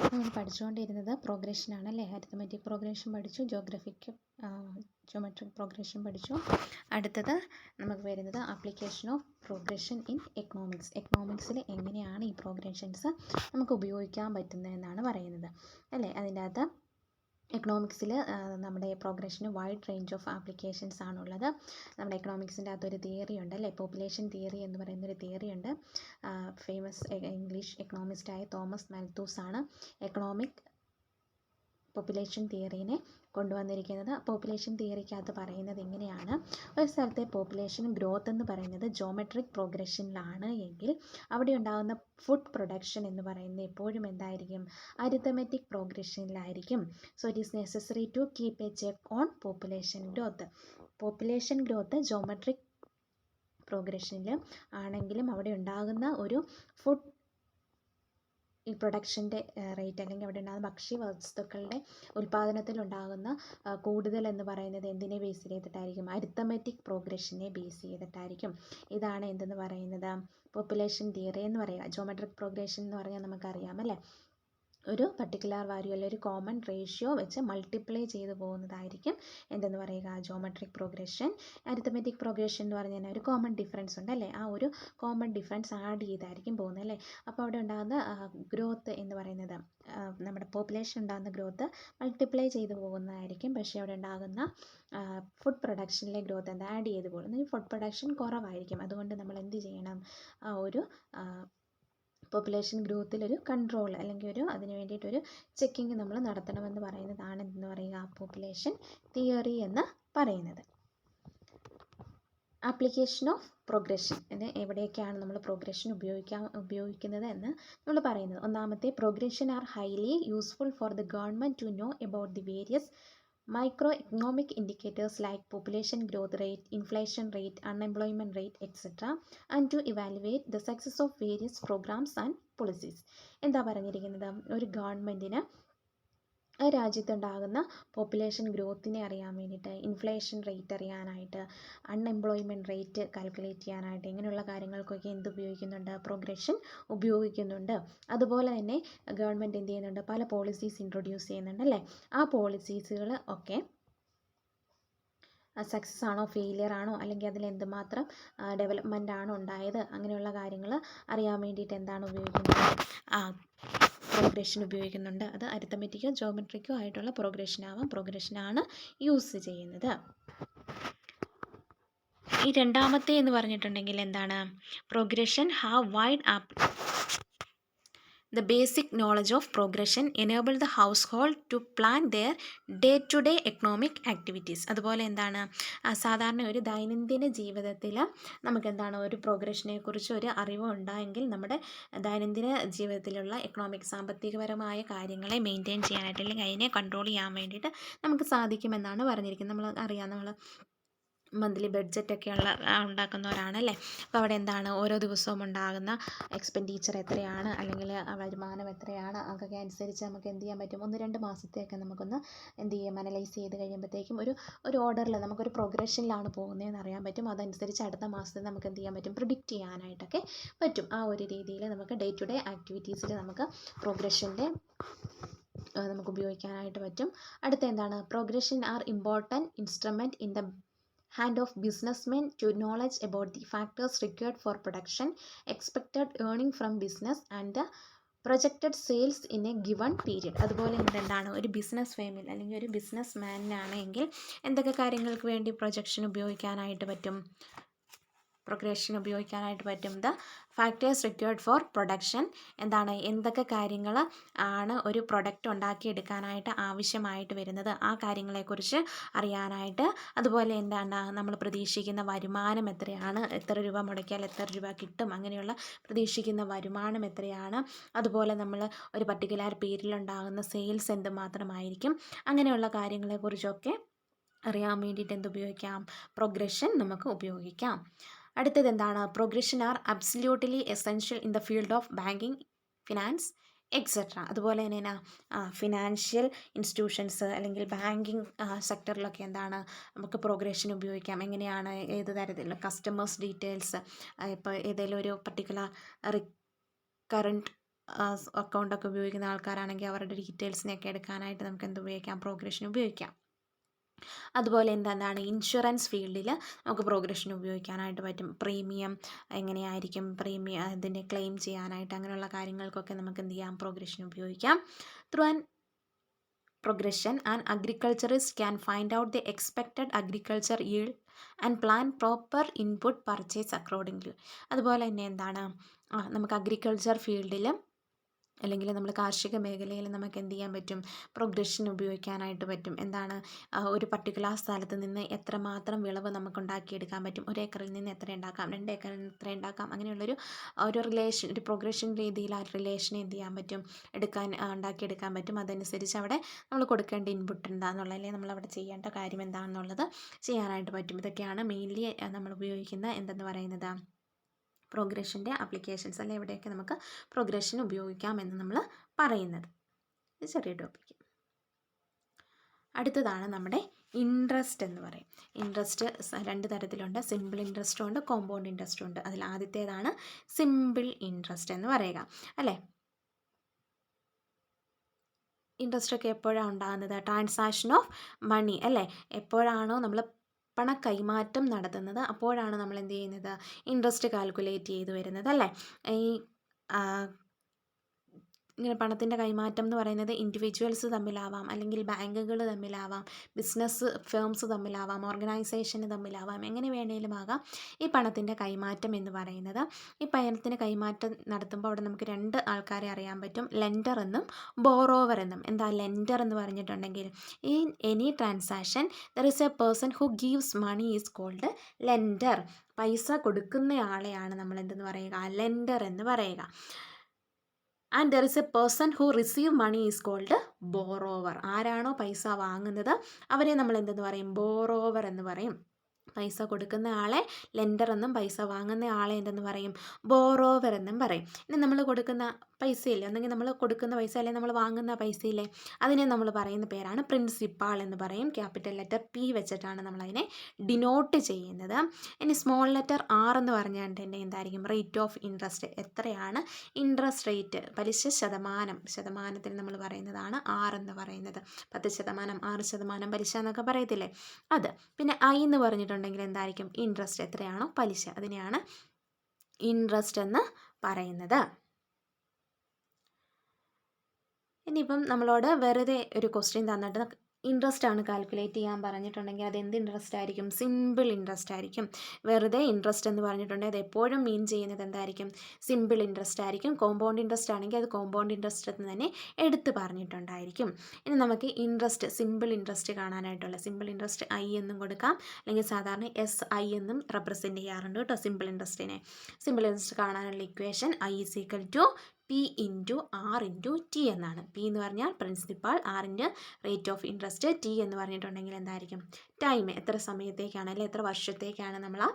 നമ്മൾ പഠിച്ചുകൊണ്ടിരുന്നത് പ്രോഗ്രഷനാണ് അല്ലേ. അരിത്തമെറ്റിക് പ്രോഗ്രഷൻ പഠിച്ചു, ജോമെട്രിക് പ്രോഗ്രഷൻ പഠിച്ചു. അടുത്തത് നമുക്ക് വരുന്നത് application of progression in economics. എക്കണോമിക്സിൽ എങ്ങനെയാണ് ഈ പ്രോഗ്രഷൻസ് നമുക്ക് ഉപയോഗിക്കാൻ പറ്റുന്നതെന്നാണ് പറയുന്നത് അല്ലേ. അതിൻ്റെ അകത്ത് എക്കണോമിക്സിൽ നമ്മുടെ പ്രോഗ്രഷന് വൈഡ് റേഞ്ച് ഓഫ് ആപ്ലിക്കേഷൻസ് ആണുള്ളത്. നമ്മുടെ എക്കണോമിക്സിൻ്റെ അകത്തൊരു തിയറി ഉണ്ട് അല്ലേ, പോപ്പുലേഷൻ തിയറി എന്ന് പറയുന്നൊരു തിയറി ഉണ്ട്. ഫേമസ് ഇംഗ്ലീഷ് എക്കണോമിസ്റ്റായ തോമസ് മാൽത്തൂസ് ആണ് എക്കണോമിക് പോപ്പുലേഷൻ തിയറീനെ കൊണ്ടുവന്നിരിക്കുന്നത്. പോപ്പുലേഷൻ തിയറിക്കകത്ത് പറയുന്നത് എങ്ങനെയാണ്, ഒരു സ്ഥലത്തെ പോപ്പുലേഷൻ ഗ്രോത്ത് എന്ന് പറയുന്നത് ജോമെട്രിക് പ്രോഗ്രഷനിലാണ് എങ്കിൽ അവിടെ ഉണ്ടാകുന്ന ഫുഡ് പ്രൊഡക്ഷൻ എന്ന് പറയുന്നത് എപ്പോഴും എന്തായിരിക്കും, അരിത്തമെറ്റിക് പ്രോഗ്രഷനിലായിരിക്കും. So it is necessary to keep a check on population growth. Population growth geometric പ്രോഗ്രഷനിൽ ആണെങ്കിലും അവിടെ ഉണ്ടാകുന്ന ഒരു ഫുഡ് ഈ പ്രൊഡക്ഷൻ്റെ റേറ്റ് അല്ലെങ്കിൽ അവിടെ ഉണ്ടാകുന്ന ഭക്ഷ്യവസ്തുക്കളുടെ ഉൽപ്പാദനത്തിലുണ്ടാകുന്ന കൂടുതൽ എന്ന് പറയുന്നത് എന്തിനെ ബേസ് ചെയ്തിട്ടായിരിക്കും, അരിത്തമെറ്റിക് പ്രോഗ്രഷനെ ബേസ് ചെയ്തിട്ടായിരിക്കും. ഇതാണ് എന്തെന്ന് പറയുന്നത്, പോപ്പുലേഷൻ തിയറി എന്ന് പറയുക. ജോമെട്രിക് പ്രോഗ്രഷൻ എന്ന് പറഞ്ഞാൽ നമുക്കറിയാം അല്ലേ, ഒരു പർട്ടിക്കുലർ വാല്യൂ അല്ലെങ്കിൽ ഒരു കോമൺ റേഷ്യോ വെച്ച് മൾട്ടിപ്ലൈ ചെയ്തു പോകുന്നതായിരിക്കും എന്തെന്ന് പറയുക, ജോമെട്രിക് പ്രോഗ്രഷൻ. അരിത്തമെറ്റിക് പ്രോഗ്രഷൻ എന്ന് പറഞ്ഞാൽ ഒരു കോമൺ ഡിഫറൻസ് ഉണ്ട് അല്ലേ, ആ ഒരു കോമൺ ഡിഫറൻസ് ആഡ് ചെയ്തായിരിക്കും പോകുന്നത് അല്ലേ. അപ്പോൾ അവിടെ ഉണ്ടാകുന്ന ഗ്രോത്ത് എന്ന് പറയുന്നത് നമ്മുടെ പോപ്പുലേഷൻ ഉണ്ടാകുന്ന ഗ്രോത്ത് മൾട്ടിപ്ലൈ ചെയ്തു പോകുന്നതായിരിക്കും. പക്ഷേ അവിടെ ഉണ്ടാകുന്ന ഫുഡ് പ്രൊഡക്ഷനിലെ ഗ്രോത്ത് എന്താ ആഡ് ചെയ്ത് പോകുന്നത്, ഫുഡ് പ്രൊഡക്ഷൻ കുറവായിരിക്കും. അതുകൊണ്ട് നമ്മൾ എന്ത് ചെയ്യണം, ഒരു പോപ്പുലേഷൻ ഗ്രോത്തിലൊരു കൺട്രോൾ അല്ലെങ്കിൽ അതിന് വേണ്ടിയിട്ടൊരു ചെക്കിങ് നമ്മൾ നടത്തണമെന്ന് പറയുന്നതാണ് എന്ന് പറയുക, പോപ്പുലേഷൻ തിയറി എന്ന് പറയുന്നത്. ആപ്ലിക്കേഷൻ ഓഫ് പ്രോഗ്രഷൻ എന്ന് എവിടെയൊക്കെയാണ് നമ്മൾ പ്രോഗ്രഷൻ ഉപയോഗിക്കുന്നത് എന്ന് നമ്മൾ പറയുന്നത്. ഒന്നാമത്തെ, progression are highly useful for the government to know about the various microeconomic indicators like population growth rate, inflation rate, unemployment rate, etc. and to evaluate the success of various programs and policies. എന്താ പറഞ്ഞിരിക്കുന്നത്, ഒരു ഗവൺമെൻറ്റിന് രാജ്യത്തുണ്ടാകുന്ന population ഗ്രോത്തിനെ അറിയാൻ വേണ്ടിയിട്ട്, inflation rate അറിയാനായിട്ട്, unemployment rate calculate ചെയ്യാനായിട്ട്, ഇങ്ങനെയുള്ള കാര്യങ്ങൾക്കൊക്കെ എന്ത് ഉപയോഗിക്കുന്നുണ്ട്, പ്രോഗ്രഷൻ ഉപയോഗിക്കുന്നുണ്ട്. അതുപോലെ തന്നെ ഗവൺമെൻറ് എന്ത് ചെയ്യുന്നുണ്ട്, പല പോളിസീസ് ഇൻട്രൊഡ്യൂസ് ചെയ്യുന്നുണ്ട് അല്ലേ. ആ പോളിസീസുകൾ ഒക്കെ സക്സസ് ആണോ ഫെയിലിയർ ആണോ അല്ലെങ്കിൽ അതിൽ എന്തുമാത്രം ഡെവലപ്മെൻ്റ് ആണോ ഉണ്ടായത്, അങ്ങനെയുള്ള കാര്യങ്ങൾ അറിയാൻ വേണ്ടിയിട്ട് എന്താണ് ഉപയോഗിക്കുന്നത്, പ്രോഗ്രഷൻ ഉപയോഗിക്കുന്നുണ്ട്. അത് അരിത്തമെറ്റിക്കോ ജോമെട്രിക്കോ ആയിട്ടുള്ള പ്രോഗ്രഷനാണ് യൂസ് ചെയ്യുന്നത്. ഈ രണ്ടാമത്തെ എന്ന് പറഞ്ഞിട്ടുണ്ടെങ്കിൽ എന്താണ്, progression have wide The basic knowledge of progression enable the household to plan their day-to-day economic activities. അതുപോലെ എന്താണ്, സാധാരണ ഒരു ദൈനംദിന ജീവിതത്തിൽ നമുക്ക് എന്താണ് ഒരു പ്രോഗ്രഷനെ കുറിച്ച് ഒരു അറിവ് ഉണ്ടായെങ്കിൽ നമ്മുടെ ദൈനംദിന ജീവിതത്തിലുള്ള എക്കണോമിക് സാമ്പത്തികപരമായ കാര്യങ്ങളെ മെയിൻറ്റെയിൻ ചെയ്യാനായിട്ട് അല്ലെങ്കിൽ അതിനെ കൺട്രോൾ ചെയ്യാൻ വേണ്ടിയിട്ട് നമുക്ക് സാധിക്കുമെന്നാണ് പറഞ്ഞിരിക്കുന്നത്. നമ്മൾ മന്ത്ലി ബഡ്ജറ്റൊക്കെ ഉണ്ടാക്കുന്നവരാണല്ലേ. അപ്പോൾ അവിടെ എന്താണ് ഓരോ ദിവസവും ഉണ്ടാകുന്ന എക്സ്പെൻഡിച്ചർ എത്രയാണ് അല്ലെങ്കിൽ വരുമാനം എത്രയാണ്, അതൊക്കെ അനുസരിച്ച് നമുക്ക് എന്ത് ചെയ്യാൻ പറ്റും, 1-2 മാസത്തെയൊക്കെ നമുക്കൊന്ന് എന്ത് ചെയ്യും, അനലൈസ് ചെയ്ത് കഴിയുമ്പോഴത്തേക്കും ഒരു ഓർഡറിൽ നമുക്കൊരു പ്രോഗ്രഷനിലാണ് പോകുന്നതെന്ന് അറിയാൻ പറ്റും. അതനുസരിച്ച് അടുത്ത മാസത്തിൽ നമുക്ക് എന്ത് ചെയ്യാൻ പറ്റും, പ്രിഡിക്റ്റ് ചെയ്യാനായിട്ടൊക്കെ പറ്റും. ആ ഒരു രീതിയിൽ നമുക്ക് ഡേ ടു ഡേ ആക്ടിവിറ്റീസിൽ നമുക്ക് പ്രോഗ്രഷൻ്റെ നമുക്ക് ഉപയോഗിക്കാനായിട്ട് പറ്റും. അടുത്ത എന്താണ്, progression are important instrument in the hand of businessmen to knowledge about the factors required for production, expected earning from business and the projected sales in a given period. അതുപോലെ എന്താണ്, ഒരു business ഫേമിൽ അല്ലെങ്കിൽ ഒരു ബിസിനസ് മാനാണെങ്കിൽ എന്തൊക്കെ കാര്യങ്ങൾക്ക് വേണ്ടി projection ഉപയോഗിക്കാനായിട്ട് പറ്റും, പ്രോഗ്രഷൻ ഉപയോഗിക്കാനായിട്ട് പറ്റും. The factors required for production, എന്താണ്, എന്തൊക്കെ കാര്യങ്ങൾ ആണ് ഒരു പ്രൊഡക്റ്റ് ഉണ്ടാക്കിയെടുക്കാനായിട്ട് ആവശ്യമായിട്ട് വരുന്നത്, ആ കാര്യങ്ങളെക്കുറിച്ച് അറിയാനായിട്ട്. അതുപോലെ എന്താണ്, നമ്മൾ പ്രതീക്ഷിക്കുന്ന വരുമാനം എത്രയാണ്, എത്ര രൂപ മുടക്കിയാൽ എത്ര രൂപ കിട്ടും, അങ്ങനെയുള്ള പ്രതീക്ഷിക്കുന്ന വരുമാനം എത്രയാണ്. അതുപോലെ നമ്മൾ ഒരു പർട്ടിക്കുലർ പീരീഡിലുണ്ടാകുന്ന സെയിൽസ് എന്തുമാത്രമായിരിക്കും, അങ്ങനെയുള്ള കാര്യങ്ങളെക്കുറിച്ചൊക്കെ അറിയാൻ വേണ്ടിയിട്ട് എന്തുപയോഗിക്കാം, പ്രോഗ്രഷൻ നമുക്ക് ഉപയോഗിക്കാം. അടുത്തത് എന്താണ്, progression are absolutely essential in the field of banking, finance, etcetera. അതുപോലെ തന്നെ ഫിനാൻഷ്യൽ ഇൻസ്റ്റിറ്റ്യൂഷൻസ് അല്ലെങ്കിൽ ബാങ്കിങ് സെക്ടറിലൊക്കെ എന്താണ് നമുക്ക് പ്രോഗ്രഷൻ ഉപയോഗിക്കാം. എങ്ങനെയാണ്, ഏത് തരത്തിലുള്ള കസ്റ്റമേഴ്സ് ഡീറ്റെയിൽസ്, ഇപ്പോൾ ഏതെങ്കിലും ഒരു പർട്ടിക്കുലർ കറണ്ട് അക്കൗണ്ടൊക്കെ ഉപയോഗിക്കുന്ന ആൾക്കാരാണെങ്കിൽ അവരുടെ ഡീറ്റെയിൽസിനെയൊക്കെ എടുക്കാനായിട്ട് നമുക്ക് എന്ത് ഉപയോഗിക്കാം, പ്രോഗ്രഷൻ ഉപയോഗിക്കാം. അതുപോലെ എന്താണ് ഇൻഷുറൻസ് ഫീൽഡിൽ നമുക്ക് പ്രോഗ്രഷൻ ഉപയോഗിക്കാനായിട്ട് പറ്റും. പ്രീമിയം എങ്ങനെയായിരിക്കും, പ്രീമിയം അതിൻ്റെ ക്ലെയിം ചെയ്യാനായിട്ട് അങ്ങനെയുള്ള കാര്യങ്ങൾക്കൊക്കെ നമുക്ക് എന്ത് ചെയ്യാം, പ്രോഗ്രഷൻ ഉപയോഗിക്കാം. Through an progression, an agriculturist can find out the expected agriculture yield and plan proper input purchase accordingly. അതുപോലെ തന്നെ എന്താണ് നമുക്ക് അഗ്രികൾച്ചർ ഫീൽഡിൽ അല്ലെങ്കിൽ നമ്മൾ കാർഷിക മേഖലയിൽ നമുക്ക് എന്ത് ചെയ്യാൻ പറ്റും, പ്രോഗ്രഷൻ ഉപയോഗിക്കാനായിട്ട് പറ്റും. എന്താണ് ഒരു പർട്ടിക്കുലർ സ്ഥലത്ത് നിന്ന് എത്രമാത്രം വിളവ് നമുക്ക് ഉണ്ടാക്കിയെടുക്കാൻ പറ്റും, 1 ഏക്കറിൽ നിന്ന് എത്ര ഉണ്ടാക്കാം, 2 ഏക്കറിൽ നിന്ന് എത്ര ഉണ്ടാക്കാം, അങ്ങനെയുള്ളൊരു റിലേഷൻ, ഒരു പ്രോഗ്രഷൻ രീതിയിൽ ആ റിലേഷനെ എന്ത് ചെയ്യാൻ പറ്റും, ഉണ്ടാക്കിയെടുക്കാൻ പറ്റും. അതനുസരിച്ച് അവിടെ നമ്മൾ കൊടുക്കേണ്ട ഇൻപുട്ട് എന്താണെന്നുള്ളത്, അല്ലെങ്കിൽ നമ്മളവിടെ ചെയ്യേണ്ട കാര്യം എന്താണെന്നുള്ളത് ചെയ്യാനായിട്ട് പറ്റും. ഇതൊക്കെയാണ് മെയിൻലി നമ്മൾ ഉപയോഗിക്കുന്ന എന്തെന്ന് പറയുന്നത് പ്രോഗ്രഷൻ്റെ ആപ്ലിക്കേഷൻസ്, അല്ലെ എവിടെയൊക്കെ നമുക്ക് പ്രോഗ്രഷൻ ഉപയോഗിക്കാമെന്ന് നമ്മൾ പറയുന്നത്. ഇത് ചെറിയ ടോപ്പിക്ക്. അടുത്തതാണ് നമ്മുടെ ഇൻട്രസ്റ്റ് എന്ന് പറയും. ഇൻട്രസ്റ്റ് 2 തരത്തിലുണ്ട്, സിമ്പിൾ ഇൻട്രസ്റ്റും ഉണ്ട്, കോമ്പൗണ്ട് ഇൻട്രസ്റ്റും ഉണ്ട്. അതിൽ ആദ്യത്തേതാണ് സിമ്പിൾ ഇൻട്രസ്റ്റ് എന്ന് പറയുക, അല്ലേ. ഇൻട്രസ്റ്റ് ഒക്കെ എപ്പോഴാണ് ഉണ്ടാകുന്നത്, ട്രാൻസാക്ഷൻ ഓഫ് മണി, അല്ലേ. എപ്പോഴാണോ നമ്മൾ പണ കൈമാറ്റം നടത്തുന്നത് അപ്പോഴാണ് നമ്മൾ എന്ത് ചെയ്യുന്നത്, ഇൻട്രസ്റ്റ് കാൽക്കുലേറ്റ് ചെയ്ത് വരുന്നത്, അല്ലേ. ഈ ഇങ്ങനെ പണത്തിൻ്റെ കൈമാറ്റം എന്ന് പറയുന്നത് ഇൻഡിവിജ്വൽസ് തമ്മിലാവാം, അല്ലെങ്കിൽ ബാങ്കുകൾ തമ്മിലാവാം, ബിസിനസ് ഫേംസ് തമ്മിലാവാം, ഓർഗനൈസേഷൻ തമ്മിലാവാം, എങ്ങനെ വേണേലും ആകാം ഈ പണത്തിൻ്റെ കൈമാറ്റം എന്ന് പറയുന്നത്. ഈ പണത്തിൻ്റെ കൈമാറ്റം നടത്തുമ്പോൾ അവിടെ നമുക്ക് 2 ആൾക്കാരെ അറിയാൻ പറ്റും, ലെൻഡർ എന്നും ബോറോവർ എന്നും. എന്താ ലെൻഡർ എന്ന് പറഞ്ഞിട്ടുണ്ടെങ്കിൽ, ഈ any transaction there is a person who gives money is called lender. പൈസ കൊടുക്കുന്നയാളെയാണ് നമ്മൾ എന്തെന്ന് പറയുക, ലെൻഡർ എന്ന് പറയുക. And there is a person who receive money is called borrower. ആരാണോ പൈസ വാങ്ങുന്നത് അവരെ നമ്മൾ എന്തെന്ന് പറയും, ബോറോവർ എന്ന് പറയും. പൈസ കൊടുക്കുന്ന ആളെ ലെൻഡർ എന്നും പൈസ വാങ്ങുന്ന ആളെ എന്തെന്ന് പറയും, ബോറോവർ എന്നും പറയും. ഇനി നമ്മൾ കൊടുക്കുന്ന പൈസയില്ലേ, അല്ലെങ്കിൽ നമ്മൾ കൊടുക്കുന്ന പൈസ അല്ലെങ്കിൽ നമ്മൾ വാങ്ങുന്ന പൈസയില്ലേ, അതിനെ നമ്മൾ പറയുന്ന പേരാണ് പ്രിൻസിപ്പാൾ എന്ന് പറയും. ക്യാപിറ്റൽ ലെറ്റർ പി വെച്ചിട്ടാണ് നമ്മളതിനെ ഡിനോട്ട് ചെയ്യുന്നത്. ഇനി സ്മോൾ ലെറ്റർ ആർ എന്ന് പറഞ്ഞാൽ തന്നെ എന്തായിരിക്കും, റേറ്റ് ഓഫ് ഇൻട്രസ്റ്റ്. എത്രയാണ് ഇൻട്രസ്റ്റ് റേറ്റ്, പലിശ ശതമാനം, ശതമാനത്തിന് നമ്മൾ പറയുന്നതാണ് ആർ എന്ന് പറയുന്നത്. 10%, 6% പലിശ എന്നൊക്കെ പറയത്തില്ലേ, അത്. പിന്നെ ഐ എന്ന് പറഞ്ഞിട്ടുണ്ടെങ്കിൽ എന്തായിരിക്കും, ഇൻട്രസ്റ്റ്, എത്രയാണോ പലിശ, അതിനെയാണ് ഇൻട്രസ്റ്റ് എന്ന് പറയുന്നത്. ഇനിയിപ്പം നമ്മളോട് വെറുതെ ഒരു ക്വസ്റ്റ്യൻ തന്നിട്ട് ഇൻട്രസ്റ്റ് ആണ് കാൽക്കുലേറ്റ് ചെയ്യാൻ പറഞ്ഞിട്ടുണ്ടെങ്കിൽ അത് എന്ത് ഇൻട്രസ്റ്റ് ആയിരിക്കും, സിമ്പിൾ ഇൻട്രസ്റ്റ് ആയിരിക്കും. വെറുതെ ഇൻട്രസ്റ്റ് എന്ന് പറഞ്ഞിട്ടുണ്ടെങ്കിൽ അത് എപ്പോഴും മീൻ ചെയ്യുന്നത് എന്തായിരിക്കും, സിമ്പിൾ ഇൻട്രസ്റ്റ് ആയിരിക്കും. കോമ്പൗണ്ട് ഇൻട്രസ്റ്റ് ആണെങ്കിൽ അത് കോമ്പൗണ്ട് ഇൻട്രസ്റ്റ് എന്ന് തന്നെ എടുത്ത് പറഞ്ഞിട്ടുണ്ടായിരിക്കും. ഇനി നമുക്ക് ഇൻട്രസ്റ്റ്, സിമ്പിൾ ഇൻട്രസ്റ്റ് കാണാനായിട്ടുള്ള, സിമ്പിൾ ഇൻട്രസ്റ്റ് ഐ എന്നും കൊടുക്കാം, അല്ലെങ്കിൽ സാധാരണ SI എന്നും റെപ്രസെൻറ്റ് ചെയ്യാറുണ്ട് കേട്ടോ സിമ്പിൾ ഇൻട്രസ്റ്റിനെ. സിമ്പിൾ ഇൻട്രസ്റ്റ് കാണാനുള്ള equation I = P × R × T എന്നാണ്. P എന്ന് പറഞ്ഞാൽ പ്രിൻസിപ്പാൾ, R ൻ്റെ റേറ്റ് ഓഫ് ഇൻട്രസ്റ്റ്, T എന്ന് പറഞ്ഞിട്ടുണ്ടെങ്കിൽ എന്തായിരിക്കും, ടൈം, എത്ര സമയത്തേക്കാണ് അല്ലെങ്കിൽ എത്ര വർഷത്തേക്കാണ് നമ്മൾ ആ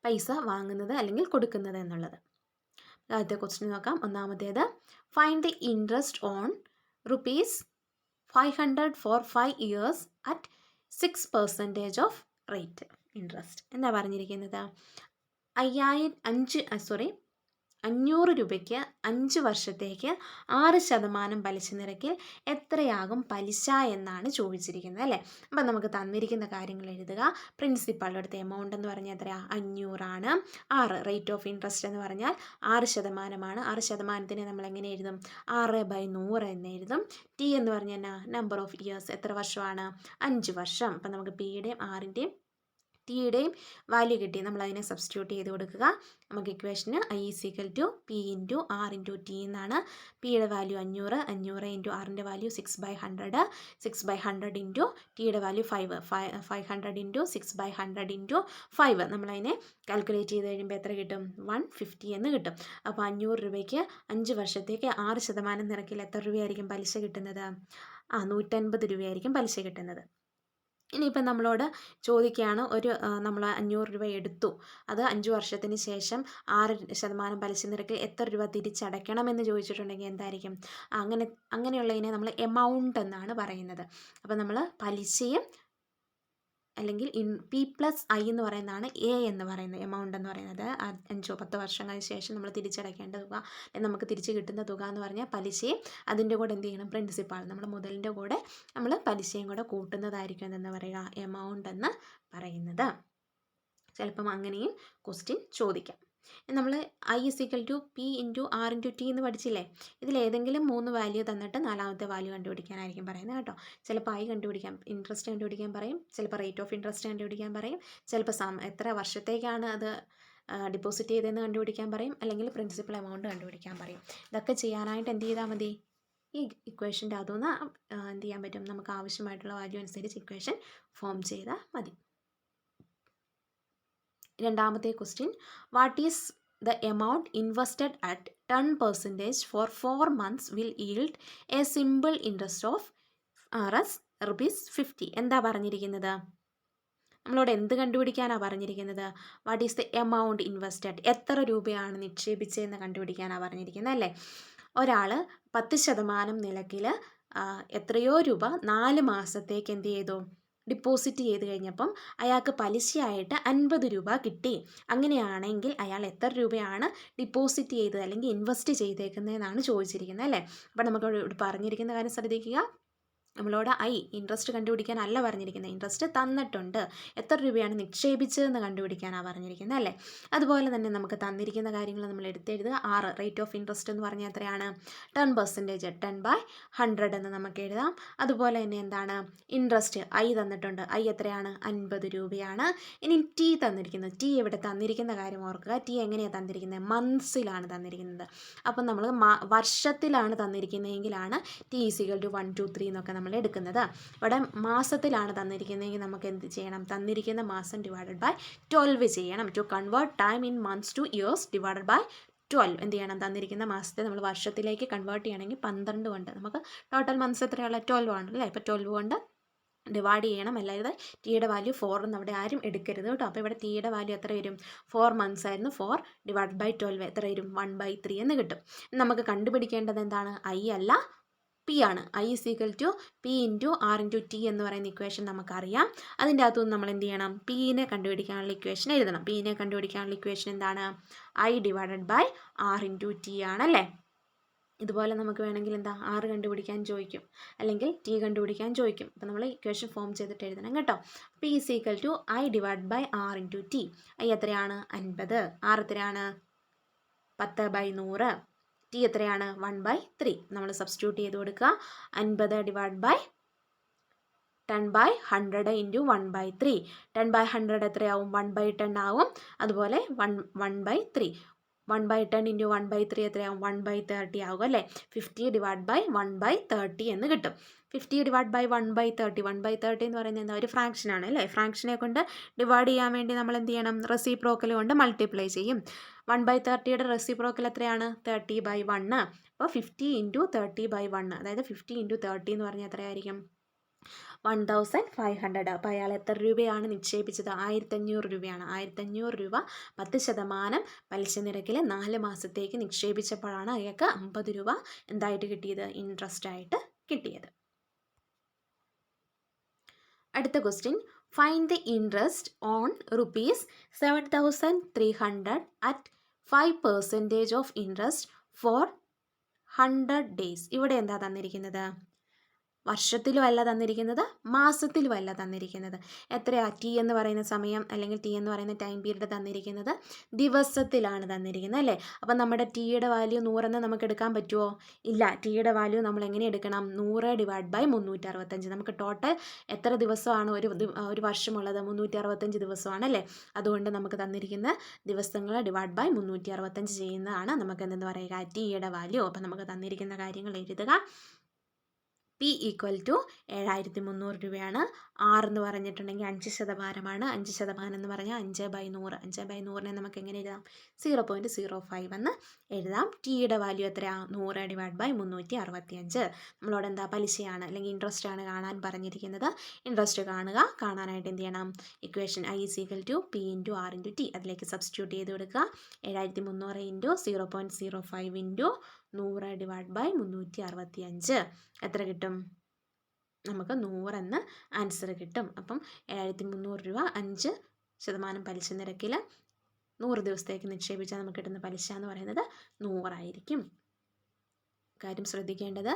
പൈസ വാങ്ങുന്നത് അല്ലെങ്കിൽ കൊടുക്കുന്നത് എന്നുള്ളത്. ആദ്യത്തെ ക്വസ്റ്റ്യൻ നോക്കാം. ഒന്നാമത്തേത്, find the interest on ₹500 for 5 years at 6% of rate interest. എന്താ പറഞ്ഞിരിക്കുന്നത്, 500 രൂപയ്ക്ക് 5 വർഷത്തേക്ക് 6% പലിശ നിരക്കിൽ എത്രയാകും പലിശ എന്നാണ് ചോദിച്ചിരിക്കുന്നത്, അല്ലേ. അപ്പം നമുക്ക് തന്നിരിക്കുന്ന കാര്യങ്ങൾ എഴുതുക. പ്രിൻസിപ്പാളിൻ്റെ അടുത്ത എമൗണ്ട് എന്ന് പറഞ്ഞാൽ എത്രയാണ്, 500 ആണ്. റേറ്റ് ഓഫ് ഇൻട്രസ്റ്റ് എന്ന് പറഞ്ഞാൽ 6%. 6%നെ നമ്മൾ എങ്ങനെ എഴുതും, 6/100 എന്ന് എഴുതും. T എന്ന് പറഞ്ഞാൽ നമ്പർ ഓഫ് ഇയേഴ്സ്, എത്ര വർഷമാണ്, 5 വർഷം. അപ്പം നമുക്ക് Pയുടെയും Rൻ്റെയും Tയുടെയും വാല്യൂ കിട്ടി, നമ്മളതിനെ സബ്സ്റ്റിറ്റ്യൂട്ട് ചെയ്ത് കൊടുക്കുക. നമുക്ക് ഇക്വേഷന് I = P × R × T എന്നാണ്. Pയുടെ വാല്യൂ 500, 500 × Rൻ്റെ വാല്യൂ 6/100, 6/100 × Tയുടെ വാല്യൂ 500 × 6/100 × 5. നമ്മളതിനെ കാൽക്കുലേറ്റ് ചെയ്ത് കഴിയുമ്പോൾ എത്ര കിട്ടും, 150 എന്ന് കിട്ടും. അപ്പോൾ 500 രൂപയ്ക്ക് 5 വർഷത്തേക്ക് 6% നിരക്കിൽ എത്ര രൂപയായിരിക്കും പലിശ കിട്ടുന്നത്, 150 രൂപയായിരിക്കും പലിശ കിട്ടുന്നത്. ഇനിയിപ്പം നമ്മളോട് ചോദിക്കുകയാണ്, നമ്മൾ 500 രൂപ എടുത്തു, അത് 5 വർഷത്തിന് ശേഷം 6% പലിശ നിരക്ക് എത്ര രൂപ തിരിച്ചടയ്ക്കണമെന്ന് ചോദിച്ചിട്ടുണ്ടെങ്കിൽ എന്തായിരിക്കും, അങ്ങനെയുള്ളതിനെ നമ്മൾ എമൗണ്ട് എന്നാണ് പറയുന്നത്. അപ്പോൾ നമ്മൾ പലിശയും അല്ലെങ്കിൽ P+I എന്ന് പറയുന്നതാണ് എ എന്ന് പറയുന്നത് എമൗണ്ട് എന്ന് പറയുന്നത്. 5-10 വർഷങ്ങൾക്ക് ശേഷം നമ്മൾ തിരിച്ചടയ്ക്കേണ്ട തുക, അല്ലെങ്കിൽ നമുക്ക് തിരിച്ച് കിട്ടുന്ന തുക എന്ന് പറഞ്ഞാൽ പലിശയും അതിൻ്റെ കൂടെ എന്ത് ചെയ്യണം, പ്രിൻസിപ്പാൾ, നമ്മൾ മുതലിൻ്റെ കൂടെ നമ്മൾ പലിശയും കൂടെ കൂട്ടുന്നതായിരിക്കും എന്തെന്ന് പറയുക, എമൗണ്ട് എന്ന് പറയുന്നത്. ചിലപ്പം അങ്ങനെയും ക്വസ്റ്റ്യൻ ചോദിക്കാം. നമ്മൾ I = P×R×T എന്ന് പഠിച്ചില്ലേ? ഇതിലേതെങ്കിലും 3 വാല്യൂ തന്നിട്ട് 4ാമത്തെ വാല്യൂ കണ്ടുപിടിക്കാനായിരിക്കും പറയുന്നത് കേട്ടോ. ചിലപ്പോൾ I കണ്ടുപിടിക്കാൻ, ഇൻട്രസ്റ്റ് കണ്ടുപിടിക്കാൻ പറയും, ചിലപ്പോൾ റേറ്റ് ഓഫ് ഇൻട്രസ്റ്റ് കണ്ടുപിടിക്കാൻ പറയും, ചിലപ്പോൾ എത്ര വർഷത്തേക്കാണ് അത് ഡിപ്പോസിറ്റ് ചെയ്തതെന്ന് കണ്ടുപിടിക്കാൻ പറയും, അല്ലെങ്കിൽ പ്രിൻസിപ്പൽ എമൗണ്ട് കണ്ടുപിടിക്കാൻ പറയും. ഇതൊക്കെ ചെയ്യാനായിട്ട് എന്ത് ചെയ്താൽ മതി, ഈ ഇക്വേഷൻ്റെ അതൊന്ന് എന്ത് ചെയ്യാൻ പറ്റും, നമുക്ക് ആവശ്യമായിട്ടുള്ള വാല്യൂ അനുസരിച്ച് ഇക്വേഷൻ ഫോം ചെയ്താൽ മതി. രണ്ടാമത്തെ question, what is the amount invested at 10% for 4 months will yield a simple interest of ₹50? എന്താ പറഞ്ഞിരിക്കുന്നത്? നമ്മളോട് എന്ത് കണ്ടുപിടിക്കാനാണ് പറഞ്ഞിരിക്കുന്നത്? What is the amount invested, എത്ര രൂപയാണ് നിക്ഷേപിച്ചതെന്ന് കണ്ടുപിടിക്കാനാണ് പറഞ്ഞിരിക്കുന്നത് അല്ലേ? ഒരാൾ 10% നിരക്കിൽ എത്രയോ രൂപ 4 മാസത്തേക്ക് എന്ത് ചെയ്തു, ഡിപ്പോസിറ്റ് ചെയ്ത് കഴിഞ്ഞപ്പം അയാൾക്ക് പലിശയായിട്ട് 50 രൂപ കിട്ടി. അങ്ങനെയാണെങ്കിൽ അയാൾ എത്ര രൂപയാണ് ഡിപ്പോസിറ്റ് ചെയ്തത് അല്ലെങ്കിൽ ഇൻവെസ്റ്റ് ചെയ്തേക്കുന്നതെന്നാണ് ചോദിച്ചിരിക്കുന്നത് അല്ലേ? അപ്പോൾ നമുക്ക് ഇവിടെ പറഞ്ഞിരിക്കുന്ന കാര്യം ശ്രദ്ധിക്കുക. നമ്മളോട് ഇൻട്രസ്റ്റ് കണ്ടുപിടിക്കാനല്ല പറഞ്ഞിരിക്കുന്നത്, ഇൻട്രസ്റ്റ് തന്നിട്ടുണ്ട്, എത്ര രൂപയാണ് നിക്ഷേപിച്ചതെന്ന് കണ്ടുപിടിക്കാനാണ് പറഞ്ഞിരിക്കുന്നത് അല്ലേ? അതുപോലെ തന്നെ നമുക്ക് തന്നിരിക്കുന്ന കാര്യങ്ങൾ നമ്മൾ എടുത്തെഴുതുക. 6 റേറ്റ് ഓഫ് ഇൻട്രസ്റ്റ് എന്ന് പറഞ്ഞാൽ എത്രയാണ്, 10%, 10/100 എന്ന് നമുക്ക് എഴുതാം. അതുപോലെ തന്നെ എന്താണ്, ഇൻട്രസ്റ്റ് തന്നിട്ടുണ്ട്, എത്രയാണ്, 50 രൂപയാണ്. ഇനി T തന്നിരിക്കുന്നത്, T ഇവിടെ തന്നിരിക്കുന്ന കാര്യം ഓർക്കുക. T എങ്ങനെയാണ് തന്നിരിക്കുന്നത്, മന്ത്സിലാണ് തന്നിരിക്കുന്നത്. അപ്പം നമ്മൾ വർഷത്തിലാണ് തന്നിരിക്കുന്നതെങ്കിലാണ് T = 1, 2, 3 എന്നൊക്കെ നമ്മൾ എടുക്കുന്നത്. ഇവിടെ മാസത്തിലാണ് തന്നിരിക്കുന്നതെങ്കിൽ നമുക്ക് എന്ത് ചെയ്യണം, തന്നിരിക്കുന്ന മാസം /12 ചെയ്യണം. To convert time in months to years /12 എന്ത് ചെയ്യണം, തന്നിരിക്കുന്ന മാസത്തെ നമ്മൾ വർഷത്തിലേക്ക് കൺവേർട്ട് ചെയ്യണമെങ്കിൽ 12 കൊണ്ട്, നമുക്ക് ടോട്ടൽ മന്ത്സ് എത്രയുള്ള 12 ആണ് അല്ലേ? ഇപ്പോൾ 12 കൊണ്ട് ഡിവൈഡ് ചെയ്യണം. അല്ലാതെ Tയുടെ വാല്യൂ 4 എന്ന് അവിടെ ആരും എടുക്കരുത് കേട്ടോ. അപ്പോൾ ഇവിടെ Tയുടെ വാല്യൂ എത്ര വരും, 4 months ആയിരുന്നു, 4 / 12 എത്ര വരും, 1/3 എന്ന് കിട്ടും. നമുക്ക് കണ്ടുപിടിക്കേണ്ടത് എന്താണ്, I അല്ല P ആണ്. I = P×R×T എന്ന് പറയുന്ന ഇക്വേഷൻ നമുക്കറിയാം. അതിൻ്റെ അകത്തുനിന്ന് നമ്മൾ എന്ത് ചെയ്യണം, Pനെ കണ്ടുപിടിക്കാനുള്ള ഇക്വേഷൻ എഴുതണം. Pനെ കണ്ടുപിടിക്കാനുള്ള ഇക്വേഷൻ എന്താണ്, I / R×T ആണല്ലേ? ഇതുപോലെ നമുക്ക് വേണമെങ്കിൽ എന്താ, R കണ്ടുപിടിക്കാൻ ചോദിക്കും, അല്ലെങ്കിൽ T കണ്ടുപിടിക്കാൻ ചോദിക്കും. അപ്പോൾ നമ്മൾ ഇക്വേഷൻ ഫോം ചെയ്തിട്ട് എഴുതണം കേട്ടോ. P = I / R×T. I എത്രയാണ്, 50. R എത്രയാണ്, 10/100. T എത്രയാണ്, 1/3. നമ്മൾ സബ്സ്റ്റിറ്റ്യൂട്ട് ചെയ്ത് കൊടുക്കുക. 50 / 10/100 × 1/3. 10/100 എത്രയാവും, 1/10 ആവും. അതുപോലെ 1/3. 1/10 × 1/3 എത്രയാവും, 1/30 ആകും അല്ലേ? 50 / 1/30 എന്ന് കിട്ടും. 50 / 1/30. 1/30 എന്ന് പറയുന്നത് എന്താ, ഒരു ഫ്രാക്ഷനാണ് അല്ലേ? ഫ്രാക്ഷനെ കൊണ്ട് ഡിവൈഡ് ചെയ്യാൻ വേണ്ടി നമ്മൾ എന്ത് ചെയ്യണം, റെസിപ്രോക്കൽ കൊണ്ട് മൾട്ടിപ്ലൈ ചെയ്യും. 1/30യുടെ റെസിപ്രോക്കൽ എത്രയാണ്, 30/1. അപ്പോൾ 50 × 30/1, അതായത് 50 × 30 എന്ന് പറഞ്ഞാൽ എത്രയായിരിക്കും, 1500. അപ്പോൾ അയാൾ എത്ര രൂപയാണ് നിക്ഷേപിച്ചത്, 1500 രൂപയാണ്. 1500 രൂപ 10% പലിശ നിരക്കിൽ 4 മാസത്തേക്ക് നിക്ഷേപിച്ചപ്പോഴാണ് അയാൾക്ക് 50 രൂപ എന്തായിട്ട് കിട്ടിയത്, ഇൻട്രസ്റ്റ് ആയിട്ട് കിട്ടിയത്. അടുത്ത question, find the interest on ₹7,300 at 5% of interest four 100 days. ഇവിടെ എന്താ തന്നിരിക്കുന്നത്, വർഷത്തിലുമല്ല തന്നിരിക്കുന്നത്, മാസത്തിലുമല്ല തന്നിരിക്കുന്നത്. എത്രയാ T എന്ന് പറയുന്ന സമയം, അല്ലെങ്കിൽ T എന്ന് പറയുന്ന ടൈം പീരീഡ് തന്നിരിക്കുന്നത് ദിവസത്തിലാണ് തന്നിരിക്കുന്നത് അല്ലേ? അപ്പം നമ്മുടെ Tയുടെ വാല്യൂ 100 എന്ന് നമുക്ക് എടുക്കാൻ പറ്റുമോ, ഇല്ല. Tയുടെ വാല്യൂ നമ്മൾ എങ്ങനെ എടുക്കണം, 100 / 365. നമുക്ക് ടോട്ടൽ എത്ര ദിവസമാണ് ഒരു വർഷമുള്ളത്, 365 ദിവസമാണല്ലേ? അതുകൊണ്ട് നമുക്ക് തന്നിരിക്കുന്ന ദിവസങ്ങൾ / 365 ചെയ്യുന്നതാണ് നമുക്ക് എന്തെന്ന് പറയുക, Tയുടെ വാല്യൂ. അപ്പം നമുക്ക് തന്നിരിക്കുന്ന കാര്യങ്ങൾ എഴുതുക. P = 7300 രൂപയാണ്. R എന്ന് പറഞ്ഞിട്ടുണ്ടെങ്കിൽ 5% 5% എന്ന് പറഞ്ഞാൽ 5/100. 5/100നെ നമുക്ക് എങ്ങനെ എഴുതാം, 0.05 എന്ന് എഴുതാം. Tയുടെ വാല്യൂ എത്രയാണ്, 100 / 365. നമ്മളോട് എന്താ, പലിശയാണ് അല്ലെങ്കിൽ ഇൻട്രസ്റ്റ് ആണ് കാണാൻ പറഞ്ഞിരിക്കുന്നത്. ഇൻട്രസ്റ്റ് കാണാനായിട്ട് എന്ത് ചെയ്യണം, ഇക്വേഷൻ I = P×R×T അതിലേക്ക് സബ്സ്റ്റിറ്റ്യൂട്ട് ചെയ്ത് കൊടുക്കുക. 7300 × 0.05 × 100 / 365 എത്ര കിട്ടും, നമുക്ക് 100 എന്ന് ആൻസർ കിട്ടും. അപ്പം 7300 രൂപ 5% പലിശ നിരക്കിൽ 100 ദിവസത്തേക്ക് നിക്ഷേപിച്ചാൽ നമുക്ക് കിട്ടുന്ന പലിശ എന്ന് പറയുന്നത് 100 ആയിരിക്കും. കാര്യം ശ്രദ്ധിക്കേണ്ടത്,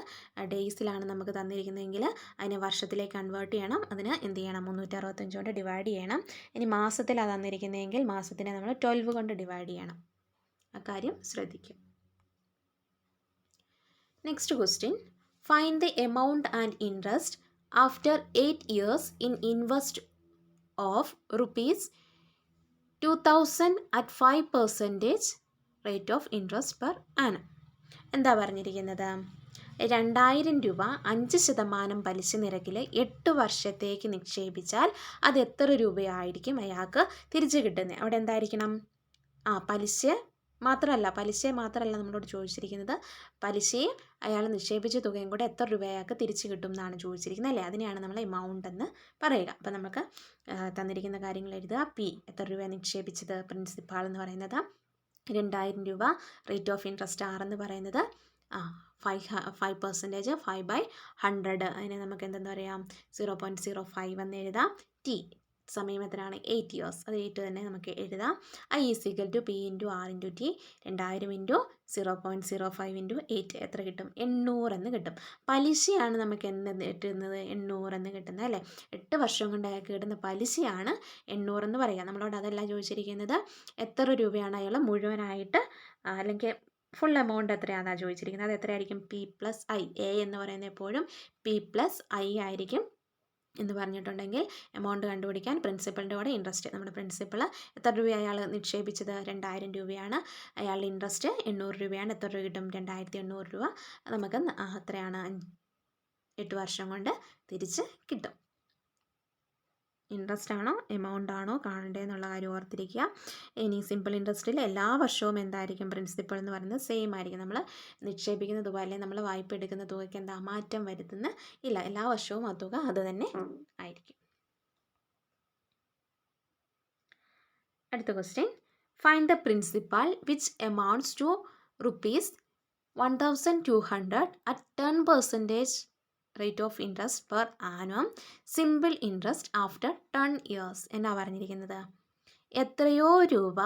ഡേയ്സിലാണ് നമുക്ക് തന്നിരിക്കുന്നതെങ്കിൽ അതിനെ വർഷത്തിലേക്ക് കൺവേർട്ട് ചെയ്യണം. അതിന് എന്ത് ചെയ്യണം, 365 കൊണ്ട് ഡിവൈഡ് ചെയ്യണം. ഇനി മാസത്തിലാണ് തന്നിരിക്കുന്നതെങ്കിൽ മാസത്തിനെ നമ്മൾ 12 കൊണ്ട് ഡിവൈഡ് ചെയ്യണം. അക്കാര്യം ശ്രദ്ധിക്കും. Next question, find the amount and interest after 8 years in invest of ₹2000 at 5% rate of interest per annum. എന്താ പറഞ്ഞിരിക്കുന്നത്? 2000 രൂപ 5% പലിശ നിരക്കിൽ 8 വർഷത്തേക്ക് നിക്ഷേപിച്ചാൽ അത് എത്ര രൂപയായിരിക്കും അയാൾക്ക് തിരിച്ചു കിട്ടുന്നത്? അവിടെ എന്തായിരിക്കണം? പലിശയെ മാത്രമല്ല നമ്മളോട് ചോദിച്ചിരിക്കുന്നത്, പലിശയും അയാൾ നിക്ഷേപിച്ച തുകയും കൂടെ എത്ര രൂപ അയാൾക്ക് തിരിച്ചു കിട്ടും എന്നാണ് ചോദിച്ചിരിക്കുന്നത് അല്ലേ? അതിനെയാണ് നമ്മൾ എമൗണ്ട് എന്ന് പറയുക. അപ്പോൾ നമുക്ക് തന്നിരിക്കുന്ന കാര്യങ്ങൾ എഴുതുക. പി എത്ര രൂപ നിക്ഷേപിച്ചത്? പ്രിൻസിപ്പാൾ എന്ന് പറയുന്നത് 2000 രൂപ. റേറ്റ് ഓഫ് ഇൻട്രസ്റ്റ് ആർ എന്ന് പറയുന്നത് 5%, 5/100. അതിനെ നമുക്ക് എന്തെന്ന് പറയാം? 0.05 എന്ന് എഴുതാം. ടി സമയം എത്രയാണ്? 8 years. അത് 8 തന്നെ നമുക്ക് എഴുതാം. I = P × R × T. 2000 × 0.05 × 8 എത്ര കിട്ടും? 800 എന്ന് കിട്ടും. പലിശയാണ് നമുക്ക് എന്ത് കിട്ടുന്നത്? 800 എന്ന് കിട്ടുന്നത് അല്ലേ? 8 വർഷം കൊണ്ട് അയാൾക്ക് കിട്ടുന്ന പലിശയാണ് 800 എന്ന് പറയുക. നമ്മളോട് അതല്ല ചോദിച്ചിരിക്കുന്നത്, എത്ര രൂപയാണ് അയാൾ മുഴുവനായിട്ട് അല്ലെങ്കിൽ ഫുൾ എമൗണ്ട് എത്രയാണെന്നാണ് ചോദിച്ചിരിക്കുന്നത്. അത് എത്രയായിരിക്കും? P+I. എ എന്ന് പറയുന്നത് എപ്പോഴും P+I ആയിരിക്കും എന്ന് പറഞ്ഞിട്ടുണ്ടെങ്കിൽ എമൗണ്ട് കണ്ടുപിടിക്കാൻ പ്രിൻസിപ്പളിൻ്റെ കൂടെ ഇൻട്രസ്റ്റ്, നമ്മുടെ പ്രിൻസിപ്പൾ എത്ര രൂപ അയാൾ നിക്ഷേപിച്ചത്? 2000 രൂപയാണ്. അയാളുടെ ഇൻട്രസ്റ്റ് 800 രൂപയാണ്. എത്ര രൂപ കിട്ടും? 2800 രൂപ നമുക്ക് എത്രയാണ്? 8 വർഷം കൊണ്ട് തിരിച്ച് കിട്ടും. ഇൻട്രസ്റ്റ് ആണോ എമൗണ്ട് ആണോ കാണേണ്ടതെന്നുള്ള കാര്യം ഓർത്തിരിക്കുക. ഇനി സിമ്പിൾ ഇൻട്രസ്റ്റിൽ എല്ലാ വർഷവും എന്തായിരിക്കും? പ്രിൻസിപ്പൾ എന്ന് പറയുന്നത് സെയിം ആയിരിക്കും. നമ്മൾ നിക്ഷേപിക്കുന്ന തുക അല്ലെങ്കിൽ നമ്മൾ വായ്പ എടുക്കുന്ന തുകയ്ക്ക് എന്താ മാറ്റം വരുത്തുന്ന ഇല്ല, എല്ലാ വർഷവും ആ തുക അത് തന്നെ ആയിരിക്കും. അടുത്ത question, find the principal which amounts to ₹1200 at 10% rate of interest per annum simple interest after 10 years. എന്നാ പറഞ്ഞിരിക്കുന്നത്? എത്രയോ രൂപ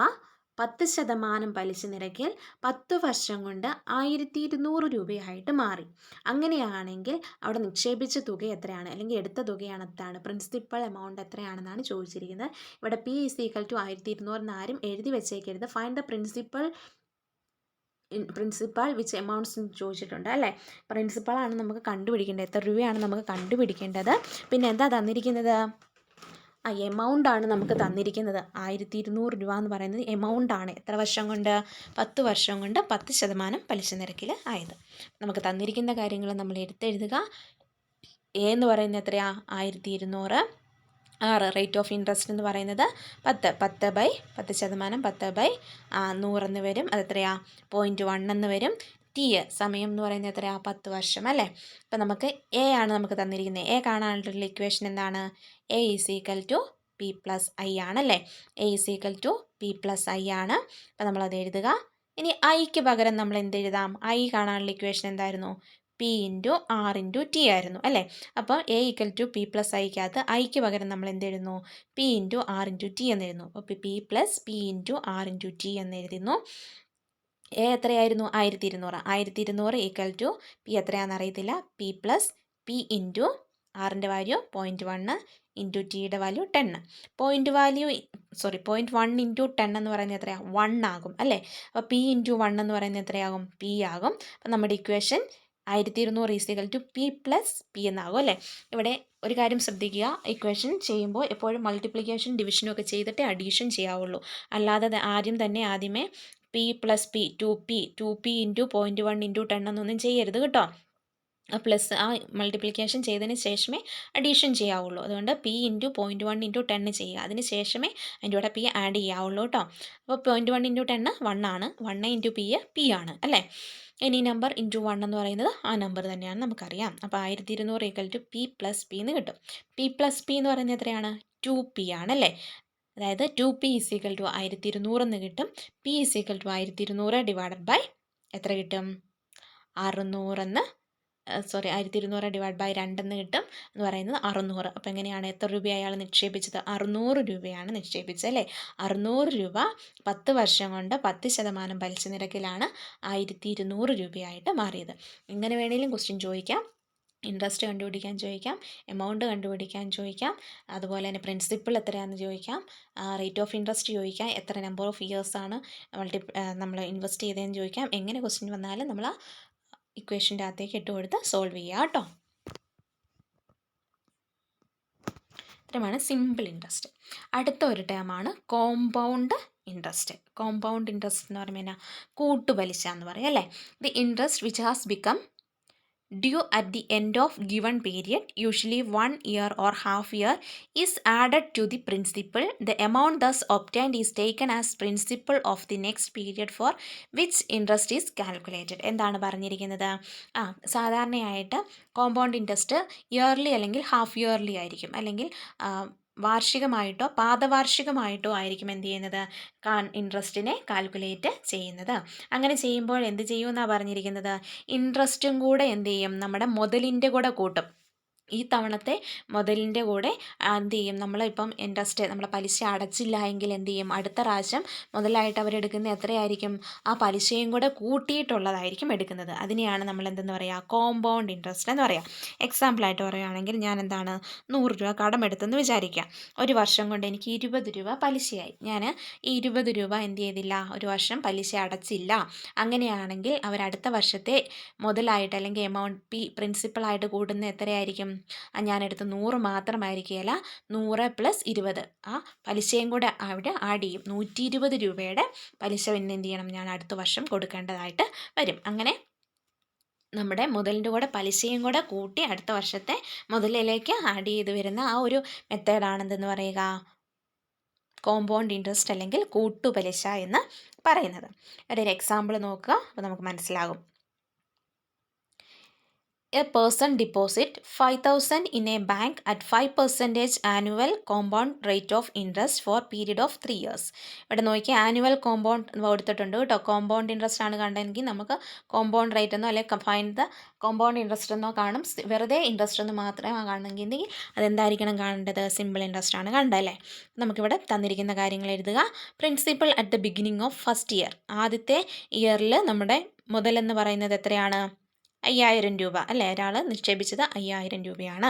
10% പലിശ നിരക്കിൽ 10 വർഷം കൊണ്ട് 1200 രൂപയായിട്ട് മാറി. അങ്ങനെയാണെങ്കിൽ അവിടെ നിക്ഷേപിച്ച തുക എത്രയാണ്, അല്ലെങ്കിൽ എടുത്ത തുകയാണ് എത്രയാണ്? പ്രിൻസിപ്പൽ എമൗണ്ട് എത്രയാണെന്നാണ് ചോദിച്ചിരിക്കുന്നത്. ഇവിടെ P = 1200 എന്ന് ആരും എഴുതി വെച്ചേക്കരുത്. Find the principal which amounts ചോദിച്ചിട്ടുണ്ട് അല്ലേ? പ്രിൻസിപ്പളാണ് നമുക്ക് കണ്ടുപിടിക്കേണ്ടത്. എത്ര രൂപയാണ് നമുക്ക് കണ്ടുപിടിക്കേണ്ടത്. പിന്നെ എന്താ തന്നിരിക്കുന്നത്? എമൗണ്ട് ആണ് നമുക്ക് തന്നിരിക്കുന്നത്. 1200 രൂപ എന്ന് പറയുന്നത് എമൗണ്ട് ആണ്. എത്ര വർഷം കൊണ്ട്? 10 വർഷം കൊണ്ട് 10% പലിശ നിരക്കിൽ ആയത്. നമുക്ക് തന്നിരിക്കുന്ന കാര്യങ്ങൾ നമ്മൾ എടുത്തെഴുതുക. എ എന്ന് പറയുന്നത് എത്രയാ? 1200. റേറ്റ് ഓഫ് ഇൻട്രസ്റ്റ് എന്ന് പറയുന്നത് 10% എന്ന് വരും. അതെത്രയാ? 0.1 എന്ന് വരും. ടി സമയം എന്ന് പറയുന്നത് എത്രയാ? 10 വർഷം അല്ലേ? അപ്പം നമുക്ക് എ ആണ് നമുക്ക് തന്നിരിക്കുന്നത്. എ കാണാനുള്ള ഇക്വേഷൻ എന്താണ്? A = P+I ആണല്ലേ? A = P+I ആണ്. അപ്പം നമ്മളത് എഴുതുക. ഇനി ഐക്ക് പകരം നമ്മൾ എന്തെഴുതാം? ഐ കാണാനുള്ള ഇക്വേഷൻ എന്തായിരുന്നു? P × R × T ആയിരുന്നു അല്ലേ? അപ്പോൾ A = P+Iക്കകത്ത് ഐക്ക് പകരം നമ്മൾ എന്തെഴുതുന്നു? P × R × T എന്ന് എഴുതുന്നു. അപ്പോൾ P + P × R × T എന്ന് എഴുതുന്നു. എ എത്രയായിരുന്നു? 1200 P എത്രയാണെന്ന് അറിയത്തില്ല. P + P × ആറിൻ്റെ വാല്യൂ 0.1 × ടിയുടെ വാല്യൂ 10. 0.1 × 10 എന്ന് പറയുന്നത് എത്രയാണ്? 1 ആകും അല്ലേ? അപ്പോൾ P × 1 എന്ന് പറയുന്നത് എത്രയാകും? P ആകും. അപ്പം നമ്മുടെ ഇക്വേഷൻ 1200 P + P എന്നാകും അല്ലേ? ഇവിടെ ഒരു കാര്യം ശ്രദ്ധിക്കുക, ഇക്വേഷൻ ചെയ്യുമ്പോൾ എപ്പോഴും മൾട്ടിപ്ലിക്കേഷൻ ഡിവിഷനും ഒക്കെ ചെയ്തിട്ടേ അഡീഷൻ ചെയ്യാവുള്ളൂ. അല്ലാതെ ആദ്യമേ P + P 2P × 0.1 × 10 എന്നൊന്നും ചെയ്യരുത് കേട്ടോ. പ്ലസ് മൾട്ടിപ്ലിക്കേഷൻ ചെയ്തതിന് ശേഷമേ അഡീഷൻ ചെയ്യാവുള്ളൂ. അതുകൊണ്ട് P × 0.1 × 10 ചെയ്യുക. അതിന് ശേഷമേ അതിൻ്റെ കൂടെ P ആഡ് ചെയ്യാവുള്ളൂ കേട്ടോ. അപ്പോൾ 0.1 × 10 1 ആണ്. 1 × P ആണ് അല്ലേ? ഇനി നമ്പർ × 1 എന്ന് പറയുന്നത് ആ നമ്പർ തന്നെയാണ് നമുക്കറിയാം. അപ്പോൾ 1200 P + P എന്ന് കിട്ടും. P + P എന്ന് പറയുന്നത് എത്രയാണ്? 2P ആണല്ലേ? അതായത് 2P = 1200 എന്ന് കിട്ടും. P = 1200 / എത്ര കിട്ടും? 600 എന്ന് 1200 ഡിവൈഡ് ബൈ 2 എന്ന് കിട്ടും എന്ന് പറയുന്നത് 600. അപ്പോൾ എങ്ങനെയാണ്, എത്ര രൂപ അയാൾ നിക്ഷേപിച്ചത്? 600 രൂപയാണ് നിക്ഷേപിച്ചത് അല്ലേ. 600 രൂപ 10 വർഷം കൊണ്ട് 10% പലിശ നിരക്കിലാണ് 1200 രൂപയായിട്ട് മാറിയത്. ഇങ്ങനെ വേണമെങ്കിലും ക്വസ്റ്റ്യൻ ചോദിക്കാം. ഇൻട്രസ്റ്റ് കണ്ടുപിടിക്കാൻ ചോദിക്കാം, എമൗണ്ട് കണ്ടുപിടിക്കാൻ ചോദിക്കാം, അതുപോലെ തന്നെ പ്രിൻസിപ്പിൾ എത്രയാണെന്ന് ചോദിക്കാം, റേറ്റ് ഓഫ് ഇൻട്രസ്റ്റ് ചോദിക്കാം, എത്ര നമ്പർ ഓഫ് ഇയേഴ്സാണ് നമ്മൾ ഇൻവെസ്റ്റ് ചെയ്തതെന്ന് ചോദിക്കാം. എങ്ങനെ ക്വസ്റ്റ്യൻ വന്നാലും നമ്മൾ ആ ഇക്വേഷൻ്റെ അകത്തേക്ക് ഇട്ട് കൊടുത്ത് സോൾവ് ചെയ്യുക കേട്ടോ. ഇത്രയുമാണ് സിമ്പിൾ ഇൻട്രസ്റ്റ്. അടുത്ത ഒരു ടേമാണ് കോമ്പൗണ്ട് ഇൻട്രസ്റ്റ്. കോമ്പൗണ്ട് ഇൻട്രസ്റ്റ് എന്ന് പറയുമ്പോൾ എന്നാ, കൂട്ടുപലിശ എന്ന് പറയും അല്ലേ. The interest which has become due at the end of given period, usually 1 year or half year, is added to the principal. The amount thus obtained is taken as principal of the next period for which interest is calculated. എന്താണ് പറഞ്ഞിരിക്കുന്നത്? സാധാരണയായിട്ട് compound interest yearly അല്ലെങ്കിൽ half yearly ആയിരിക്കും, അല്ലെങ്കിൽ വാർഷികമായിട്ടോ പാദവാർഷികമായിട്ടോ ആയിരിക്കും എന്ത് ചെയ്യുന്നത്, ഇൻട്രസ്റ്റിനെ calculate ചെയ്യുന്നത്. അങ്ങനെ ചെയ്യുമ്പോൾ എന്ത് ചെയ്യുമെന്നാണ് പറഞ്ഞിരിക്കുന്നത്, ഇൻട്രസ്റ്റും കൂടെ എന്ത് ചെയ്യും, നമ്മുടെ മുതലിൻ്റെ കൂടെ കൂട്ടും. ഈ തവണത്തെ മുതലിൻ്റെ കൂടെ എന്ത് ചെയ്യും, നമ്മളിപ്പം ഇൻട്രസ്റ്റ് നമ്മൾ പലിശ അടച്ചില്ല എങ്കിൽ എന്ത് ചെയ്യും, അടുത്ത പ്രാവശ്യം മുതലായിട്ട് അവരെടുക്കുന്നത് എത്രയായിരിക്കും, ആ പലിശയും കൂടെ കൂട്ടിയിട്ടുള്ളതായിരിക്കും എടുക്കുന്നത്. അതിനെയാണ് നമ്മൾ എന്തെന്ന് പറയുക, കോമ്പൗണ്ട് ഇൻട്രസ്റ്റ് എന്ന് പറയുക. എക്സാമ്പിളായിട്ട് പറയുകയാണെങ്കിൽ ഞാൻ എന്താണ് 100 രൂപ കടമെടുത്തെന്ന് വിചാരിക്കുക. ഒരു വർഷം കൊണ്ട് എനിക്ക് 20 രൂപ പലിശയായി. ഞാൻ ഈ 20 രൂപ എന്ത് ചെയ്തില്ല, ഒരു വർഷം പലിശ അടച്ചില്ല. അങ്ങനെയാണെങ്കിൽ അവരടുത്ത വർഷത്തെ മുതലായിട്ട് അല്ലെങ്കിൽ എമൗണ്ട് പ്രിൻസിപ്പളായിട്ട് കൂട്ടുന്ന എത്രയായിരിക്കും, ഞാനെടുത്ത് 100 മാത്രമായിരിക്കുകയില്ല, 100 + 20 ആ പലിശയും കൂടെ അവിടെ ആഡ് ചെയ്യും. 120 രൂപയുടെ പലിശ പിന്നെ എന്ത് ചെയ്യണം, ഞാൻ അടുത്ത വർഷം കൊടുക്കേണ്ടതായിട്ട് വരും. അങ്ങനെ നമ്മുടെ മുതലിൻ്റെ കൂടെ പലിശയും കൂടെ കൂട്ടി അടുത്ത വർഷത്തെ മുതലിലേക്ക് ആഡ് ചെയ്ത് വരുന്ന ആ ഒരു മെത്തേഡാണെന്തെന്ന് പറയുക, കോമ്പൗണ്ട് ഇൻട്രസ്റ്റ് അല്ലെങ്കിൽ കൂട്ടുപലിശ എന്ന് പറയുന്നത്. ഒരു എക്സാമ്പിൾ നോക്കുക, അപ്പോൾ നമുക്ക് മനസ്സിലാകും. A person deposit 5,000 in a bank at 5% annual compound rate of interest for period of 3 years. ഇവിടെ നോക്കി ആനുവൽ കോമ്പൗണ്ട് കൊടുത്തിട്ടുണ്ട് കേട്ടോ. കോമ്പൗണ്ട് ഇൻട്രസ്റ്റ് ആണ് കണ്ടെങ്കിൽ നമുക്ക് കോമ്പൗണ്ട് റേറ്റ് എന്നോ അല്ലെങ്കിൽ ഫൈൻഡ് ദ കോമ്പൗണ്ട് ഇൻട്രസ്റ്റ് എന്നോ കാണും. വെറുതെ ഇൻട്രസ്റ്റ് എന്ന് മാത്രമേ കാണണമെങ്കിൽ അതെന്തായിരിക്കണം കാണേണ്ടത്, സിമ്പിൾ ഇൻട്രസ്റ്റ് ആണ് കണ്ടല്ലേ. നമുക്കിവിടെ തന്നിരിക്കുന്ന കാര്യങ്ങൾ എഴുതുക. Principal at the beginning of first year, ആദ്യത്തെ ഇയറിൽ നമ്മുടെ മുതലെന്ന് പറയുന്നത് എത്രയാണ്, 5000 രൂപ അല്ലേ. ഒരാൾ നിക്ഷേപിച്ചത് 5000 രൂപയാണ്.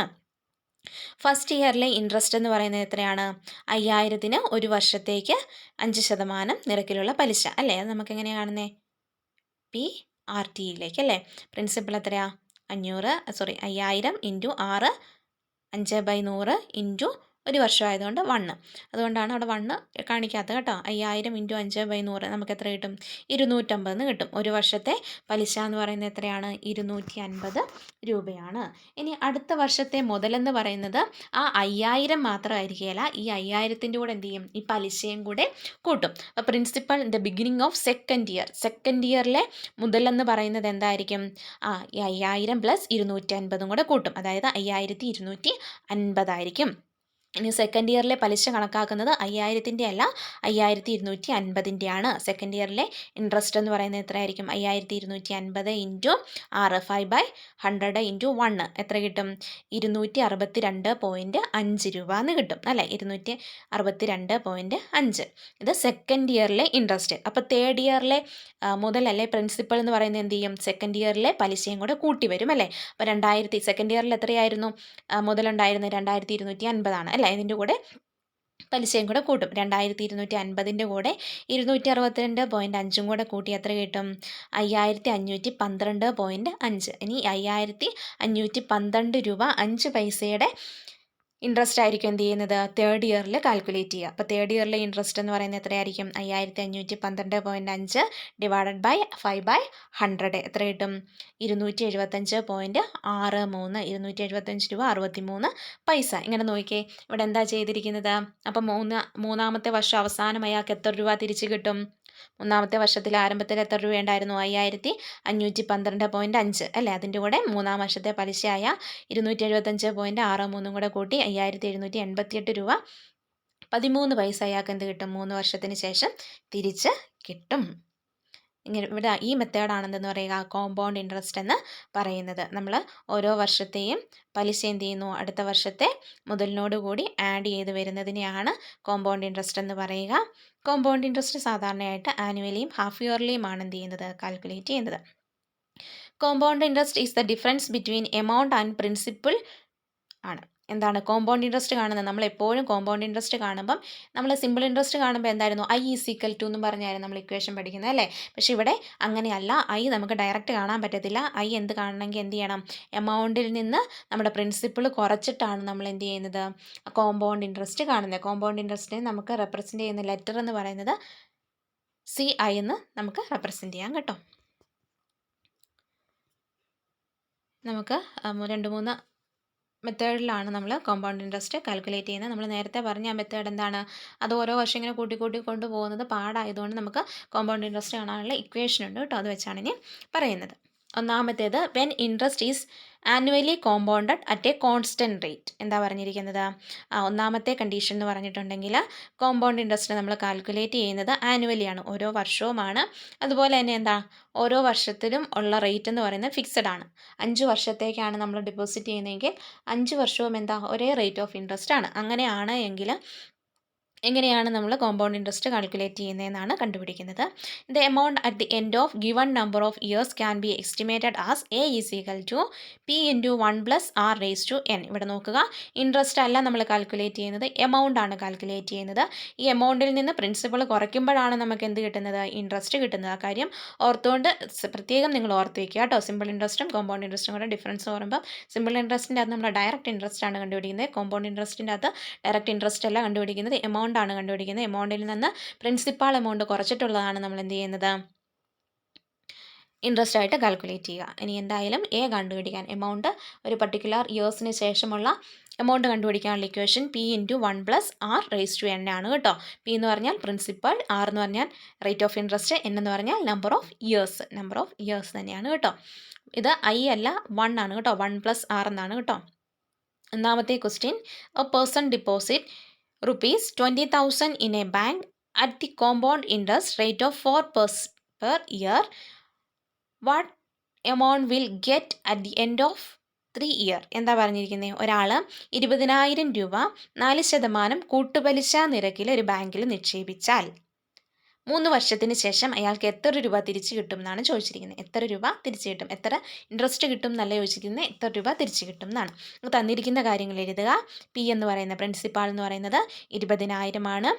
ഫസ്റ്റ് ഇയറിലെ ഇൻട്രസ്റ്റ് എന്ന് പറയുന്നത് എത്രയാണ്, 5000-ന് ഒരു വർഷത്തേക്ക് 5% നിരക്കിലുള്ള പലിശ അല്ലേ. അത് നമുക്ക് എങ്ങനെയാണ് കാണുന്നത്, PRTയിലേക്ക് അല്ലേ. പ്രിൻസിപ്പൽ എത്രയാ, 5000 × 6 5/100 ഇൻറ്റു ഒരു വർഷമായതുകൊണ്ട് 1, അതുകൊണ്ടാണ് അവിടെ 1 കാണിക്കാത്തത് കേട്ടോ. 5000 × 5/100 നമുക്ക് എത്ര കിട്ടും, 250 കിട്ടും. ഒരു വർഷത്തെ പലിശ എന്ന് പറയുന്നത് എത്രയാണ്, 250 രൂപയാണ്. ഇനി അടുത്ത വർഷത്തെ മുതലെന്ന് പറയുന്നത് ആ 5000 മാത്രമായിരിക്കില്ല, ഈ 5000-ൻ്റെ കൂടെ എന്ത് ചെയ്യും, ഈ പലിശയും കൂടെ കൂട്ടും. അപ്പോൾ principal the beginning of second ഇയറിലെ മുതലെന്ന് പറയുന്നത് എന്തായിരിക്കും, ഈ 5000 + 250 കൂടെ കൂട്ടും, അതായത് 5250 ആയിരിക്കും. ഇനി സെക്കൻഡ് ഇയറിലെ പലിശ കണക്കാക്കുന്നത് 5000-ൻ്റെ അല്ല, 5250-ൻ്റെ ആണ്. സെക്കൻഡ് ഇയറിലെ ഇൻട്രസ്റ്റ് എന്ന് പറയുന്നത് എത്രയായിരിക്കും, 5250 × 6 5/100 × 1 എത്ര കിട്ടും, 262.5 രൂപ എന്ന് കിട്ടും അല്ലേ. 262.5 ഇത് സെക്കൻഡ് ഇയറിലെ ഇൻട്രസ്റ്റ്. അപ്പോൾ തേർഡ് ഇയറിലെ മുതലല്ലേ പ്രിൻസിപ്പൽ എന്ന് പറയുന്നത് എന്ത് ചെയ്യും, സെക്കൻഡ് ഇയറിലെ പലിശയും കൂടെ കൂട്ടി വരും അല്ലേ. അപ്പോൾ സെക്കൻഡ് ഇയറിൽ എത്രയായിരുന്നു മുതലുണ്ടായിരുന്നത്, 2250 ആണ് അല്ലേ. ഇതിൻ്റെ കൂടെ പലിശയും കൂടെ കൂട്ടും. 2250-ൻ്റെ കൂടെ 262.5 കൂടെ കൂട്ടി എത്ര കിട്ടും, 5512.5. ഇനി 5512 രൂപ 5 പൈസയുടെ ഇൻട്രസ്റ്റ് ആയിരിക്കും എന്ത് ചെയ്യുന്നത്, തേർഡ് ഇയറിൽ കാൽക്കുലേറ്റ് ചെയ്യുക. അപ്പോൾ തേർഡ് ഇയറിലെ ഇൻട്രസ്റ്റ് എന്ന് പറയുന്നത് എത്രയായിരിക്കും, 5512.5 ഡിവൈഡഡ് ബൈ 5/100 എത്ര കിട്ടും, 275.63 275 രൂപ 63 പൈസ. ഇങ്ങനെ നോക്കിയേ, ഇവിടെ എന്താ ചെയ്തിരിക്കുന്നത്, അപ്പം മൂന്നാമത്തെ വർഷം അവസാനം അയാൾക്ക് എത്ര രൂപ തിരിച്ച് കിട്ടും, മൂന്നാമത്തെ വർഷത്തിൽ ആരംഭത്തിൽ എത്ര രൂപ ഉണ്ടായിരുന്നു, 5512.5 അല്ലേ. അതിൻ്റെ കൂടെ മൂന്നാം വർഷത്തെ പലിശയായ 275.63 കൂടെ കൂട്ടി 5788 രൂപ 13 പൈസ അയാൾക്ക് എന്ത് കിട്ടും, 3 വർഷത്തിന് ശേഷം തിരിച്ച് കിട്ടും. ഇങ്ങനെ ഇവിടെ ഈ മെത്തേഡാണെന്ന് പറയുക കോമ്പൗണ്ട് ഇൻട്രസ്റ്റ് എന്ന് പറയുന്നത്. നമ്മൾ ഓരോ വർഷത്തെയും പലിശ എന്ത് ചെയ്യുന്നു, അടുത്ത വർഷത്തെ മുതലിനോട് കൂടി ആഡ് ചെയ്ത് വരുന്നതിനെയാണ് കോമ്പൗണ്ട് ഇൻട്രസ്റ്റ് എന്ന് പറയുക. കോമ്പൗണ്ട് ഇൻട്രസ്റ്റ് സാധാരണയായിട്ട് ആനുവലിയും ഹാഫ് ഇയർലിയുമാണ് എന്ത് ചെയ്യുന്നത്, കാൽക്കുലേറ്റ് ചെയ്യുന്നത്. Compound interest is the difference between amount and principle ആണ്. എന്താണ് കോമ്പൗണ്ട് ഇൻട്രസ്റ്റ് കാണുന്നത്? നമ്മൾ എപ്പോഴും കോമ്പൗണ്ട് ഇൻട്രസ്റ്റ് കാണുമ്പം നമ്മൾ സിമ്പിൾ ഇൻട്രസ്റ്റ് കാണുമ്പോൾ എന്തായിരുന്നു, ഐ ഈസ് ഈക്വൽ ടു എന്ന് പറഞ്ഞായിരുന്നു നമ്മൾ ഇക്വേഷൻ പഠിക്കുന്നത് അല്ലേ. പക്ഷേ ഇവിടെ അങ്ങനെയല്ല, ഐ നമുക്ക് ഡയറക്റ്റ് കാണാൻ പറ്റത്തില്ല. ഐ എന്ത് കാണണമെങ്കിൽ എന്ത് ചെയ്യണം, എമൗണ്ടിൽ നിന്ന് നമ്മുടെ പ്രിൻസിപ്പിൾ കുറച്ചിട്ടാണ് നമ്മൾ എന്ത് ചെയ്യുന്നത്, കോമ്പൗണ്ട് ഇൻട്രസ്റ്റ് കാണുന്നത്. കോമ്പൗണ്ട് ഇൻട്രസ്റ്റിനെ നമുക്ക് റെപ്രസെൻറ്റ് ചെയ്യുന്ന ലെറ്റർ എന്ന് പറയുന്നത് CI എന്ന് നമുക്ക് റെപ്രസെൻറ്റ് ചെയ്യാം കേട്ടോ. നമുക്ക് 2-3 മെത്തേഡിലാണ് നമ്മൾ കോമ്പൗണ്ട് ഇൻട്രസ്റ്റ് കാൽക്കുലേറ്റ് ചെയ്യുന്നത്. നമ്മൾ നേരത്തെ പറഞ്ഞ ആ മെത്തേഡ് എന്താണ്, അത് ഓരോ വർഷം ഇങ്ങനെ കൂട്ടി കൊണ്ടുപോകുന്നത് പാടായതുകൊണ്ട് നമുക്ക് കോമ്പൗണ്ട് ഇൻട്രസ്റ്റ് കാണാനുള്ള ഇക്വേഷൻ ഉണ്ട് കേട്ടോ. അത് വെച്ചാണ് ഇനി പറയുന്നത്. ഒന്നാമത്തേത്, when interest is annually compounded at A constant rate. എന്താ പറഞ്ഞിരിക്കുന്നത്, ഒന്നാമത്തെ കണ്ടീഷൻ എന്ന് പറഞ്ഞിട്ടുണ്ടെങ്കിൽ കോമ്പൗണ്ട് ഇൻട്രസ്റ്റ് നമ്മൾ കാൽക്കുലേറ്റ് ചെയ്യുന്നത് ആനുവലിയാണ്, ഓരോ വർഷവുമാണ്. അതുപോലെ തന്നെ എന്താ, ഓരോ വർഷത്തിലും ഉള്ള റേറ്റ് എന്ന് പറയുന്നത് ഫിക്സഡ് ആണ്. 5 വർഷത്തേക്കാണ് നമ്മൾ ഡെപ്പോസിറ്റ് ചെയ്യുന്നതെങ്കിൽ 5 വർഷവും എന്താ ഒരേ റേറ്റ് ഓഫ് ഇൻട്രസ്റ്റ് ആണ്. അങ്ങനെയാണ് എങ്കിൽ എങ്ങനെയാണ് നമ്മൾ കോമ്പൗണ്ട് ഇൻട്രസ്റ്റ് കാൽക്കുലേറ്റ് ചെയ്യുന്നതെന്നാണ് കണ്ടുപിടിക്കുന്നത്. The amount at the end of given number of years can be estimated as a is equal to P into 1+r⁻n. ഇവിടെ നോക്കുക, ഇൻട്രസ്റ്റ് അല്ല നമ്മൾ കാൽക്കുലേറ്റ് ചെയ്യുന്നത്, എമൗണ്ട് ആണ് കാൽക്കുലേറ്റ് ചെയ്യുന്നത്. ഈ എമൗണ്ടിൽ നിന്ന് പ്രിൻസിപ്പൾ കുറയ്ക്കുമ്പോഴാണ് നമുക്ക് എന്ത് കിട്ടുന്നത്, ഇൻട്രസ്റ്റ് കിട്ടുന്നത്. ആ കാര്യം ഓർത്തുകൊണ്ട് പ്രത്യേകം നിങ്ങൾ ഓർത്ത് വയ്ക്കുക കേട്ടോ. സിമ്പിൾ ഇൻട്രസ്റ്റും കോമ്പൗണ്ട് ഇൻട്രസ്റ്റും കൂടെ ഡിഫറൻസ് പറയുമ്പോൾ, സിമ്പിൾ ഇൻട്രസ്റ്റിൻ്റെ അകത്ത് നമ്മൾ ഡയറക്റ്റ് ഇൻട്രസ്റ്റ് ആണ് കണ്ടുപിടിക്കുന്നത്. കോമ്പൗണ്ട് ഇൻട്രസ്റ്റിൻ്റെ അകത്ത് ഡയറക്റ്റ് ഇൻട്രസ്റ്റ് അല്ല കണ്ടുപിടിക്കുന്നത്, എമൗണ്ട് ആണ് കണ്ടുപിടിക്കുന്നത്. എമൗണ്ടിൽ നിന്ന് പ്രിൻസിപ്പാൾ എമൗണ്ട് കുറച്ചിട്ടുള്ളതാണ് നമ്മൾ എന്ത് ചെയ്യുന്നത്, ഇൻട്രസ്റ്റ് ആയിട്ട് കാൽക്കുലേറ്റ് ചെയ്യുക. ഇനി എന്തായാലും എ കണ്ടുപിടിക്കാൻ, എമൗണ്ട് ഒരു പർട്ടിക്കുലർ ഇയേഴ്സിന് ശേഷമുള്ള എമൗണ്ട് കണ്ടുപിടിക്കാനുള്ള ഇക്വേഷൻ P ഇൻറ്റു 1+r⁻n ആണ് കേട്ടോ. P എന്ന് പറഞ്ഞാൽ പ്രിൻസിപ്പൽ, R എന്ന് പറഞ്ഞാൽ റേറ്റ് ഓഫ് ഇൻട്രസ്റ്റ്, N എന്ന് പറഞ്ഞാൽ നമ്പർ ഓഫ് ഇയേഴ്സ് തന്നെയാണ് കേട്ടോ. ഇത് I അല്ല 1 ആണ് കേട്ടോ, 1+r എന്നാണ് കേട്ടോ. ഒന്നാമത്തെ question, a person deposit ₹20,000 in a bank at the compound interest rate of 4% per year. What amount will get at the end of 3 year? എന്താ പറഞ്ഞിരിക്കുന്നത്, ഒരാൾ 20,000 രൂപ 4% കൂട്ടുപലിശ നിരക്കിൽ ഒരു ബാങ്കിൽ നിക്ഷേപിച്ചാൽ 3 വർഷത്തിന് ശേഷം അയാൾക്ക് എത്ര രൂപ തിരിച്ചു കിട്ടും എന്നാണ് ചോദിച്ചിരിക്കുന്നത്. എത്ര രൂപ തിരിച്ചു കിട്ടും, എത്ര ഇൻട്രസ്റ്റ് കിട്ടും എന്നല്ല ചോദിച്ചിരിക്കുന്നത്, എത്ര രൂപ തിരിച്ചു കിട്ടും എന്നാണ്. തന്നിരിക്കുന്ന കാര്യങ്ങൾ എഴുതുക. P എന്ന് പറയുന്ന പ്രിൻസിപ്പാൾ എന്ന് പറയുന്നത് 20,000 ആണ്.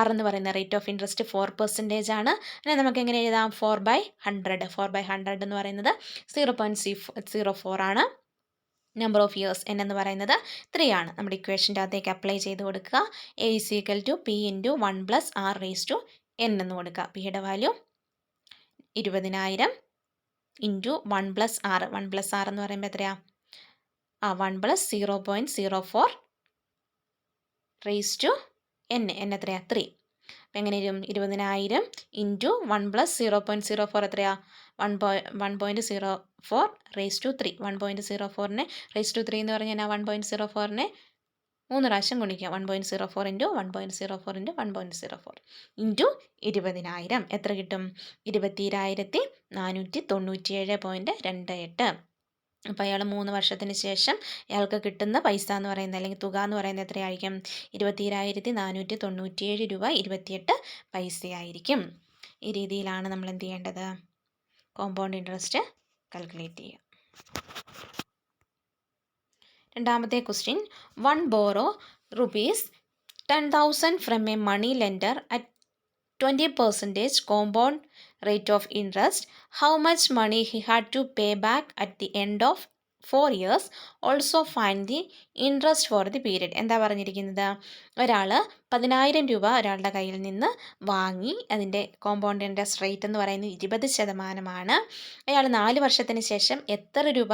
R എന്ന് പറയുന്ന റേറ്റ് ഓഫ് ഇൻട്രസ്റ്റ് 4% ആണ്. അങ്ങനെ നമുക്ക് എങ്ങനെ എഴുതാം, 4/100 എന്ന് പറയുന്നത് 0.04 ആണ്. നമ്പർ ഓഫ് ഇയേഴ്സ് N എന്ന് പറയുന്നത് 3 ആണ്. നമ്മുടെ ഇക്വേഷൻ്റെ അകത്തേക്ക് അപ്ലൈ ചെയ്ത് കൊടുക്കുക. A is equal to P into 1+r⁻n എന്ന് കൊടുക്കുക. പിയുടെ വാല്യൂ 20,000 ഇൻറ്റു 1+r. 1+r എന്ന് പറയുമ്പോൾ എത്രയാ, 1+0.04 n എത്രയാ, 3. അപ്പം എങ്ങനെ വരും, 20,000 ഇൻറ്റു 1+0.04 എത്രയാ, 1.04/3. 1.04നെ ⁻³ എന്ന് പറഞ്ഞാൽ 1.04നെ 3 പ്രാവശ്യം ഗുണിക്കുക. 1.04 ഇൻറ്റു 1.04 ഇൻറ്റു 1.04 ഇൻറ്റു 20,000 എത്ര കിട്ടും, 22,497.28. അപ്പോൾ അയാൾ 3 വർഷത്തിന് ശേഷം അയാൾക്ക് കിട്ടുന്ന പൈസ എന്ന് പറയുന്നത്, അല്ലെങ്കിൽ തുക എന്ന് പറയുന്നത് എത്രയായിരിക്കും, 22,497 രൂപ 28 പൈസയായിരിക്കും. ഈ രീതിയിലാണ് നമ്മൾ എന്ത് ചെയ്യേണ്ടത്, കോമ്പൗണ്ട് ഇൻട്രസ്റ്റ് കാൽക്കുലേറ്റ് ചെയ്യുക. രണ്ടാമത്തെ question, one borrow ₹10,000 from a money lender at 20% compound rate of interest. How much money he had to pay back at the end of 4 years? Also find the interest for the period. എന്താ പറഞ്ഞിരിക്കുന്നത്, ഒരാൾ 10,000 രൂപ ഒരാളുടെ കയ്യിൽ നിന്ന് വാങ്ങി, അതിൻ്റെ compound interest rate എന്ന് പറയുന്നത് 20%. അയാൾ 4 വർഷത്തിന് ശേഷം എത്ര രൂപ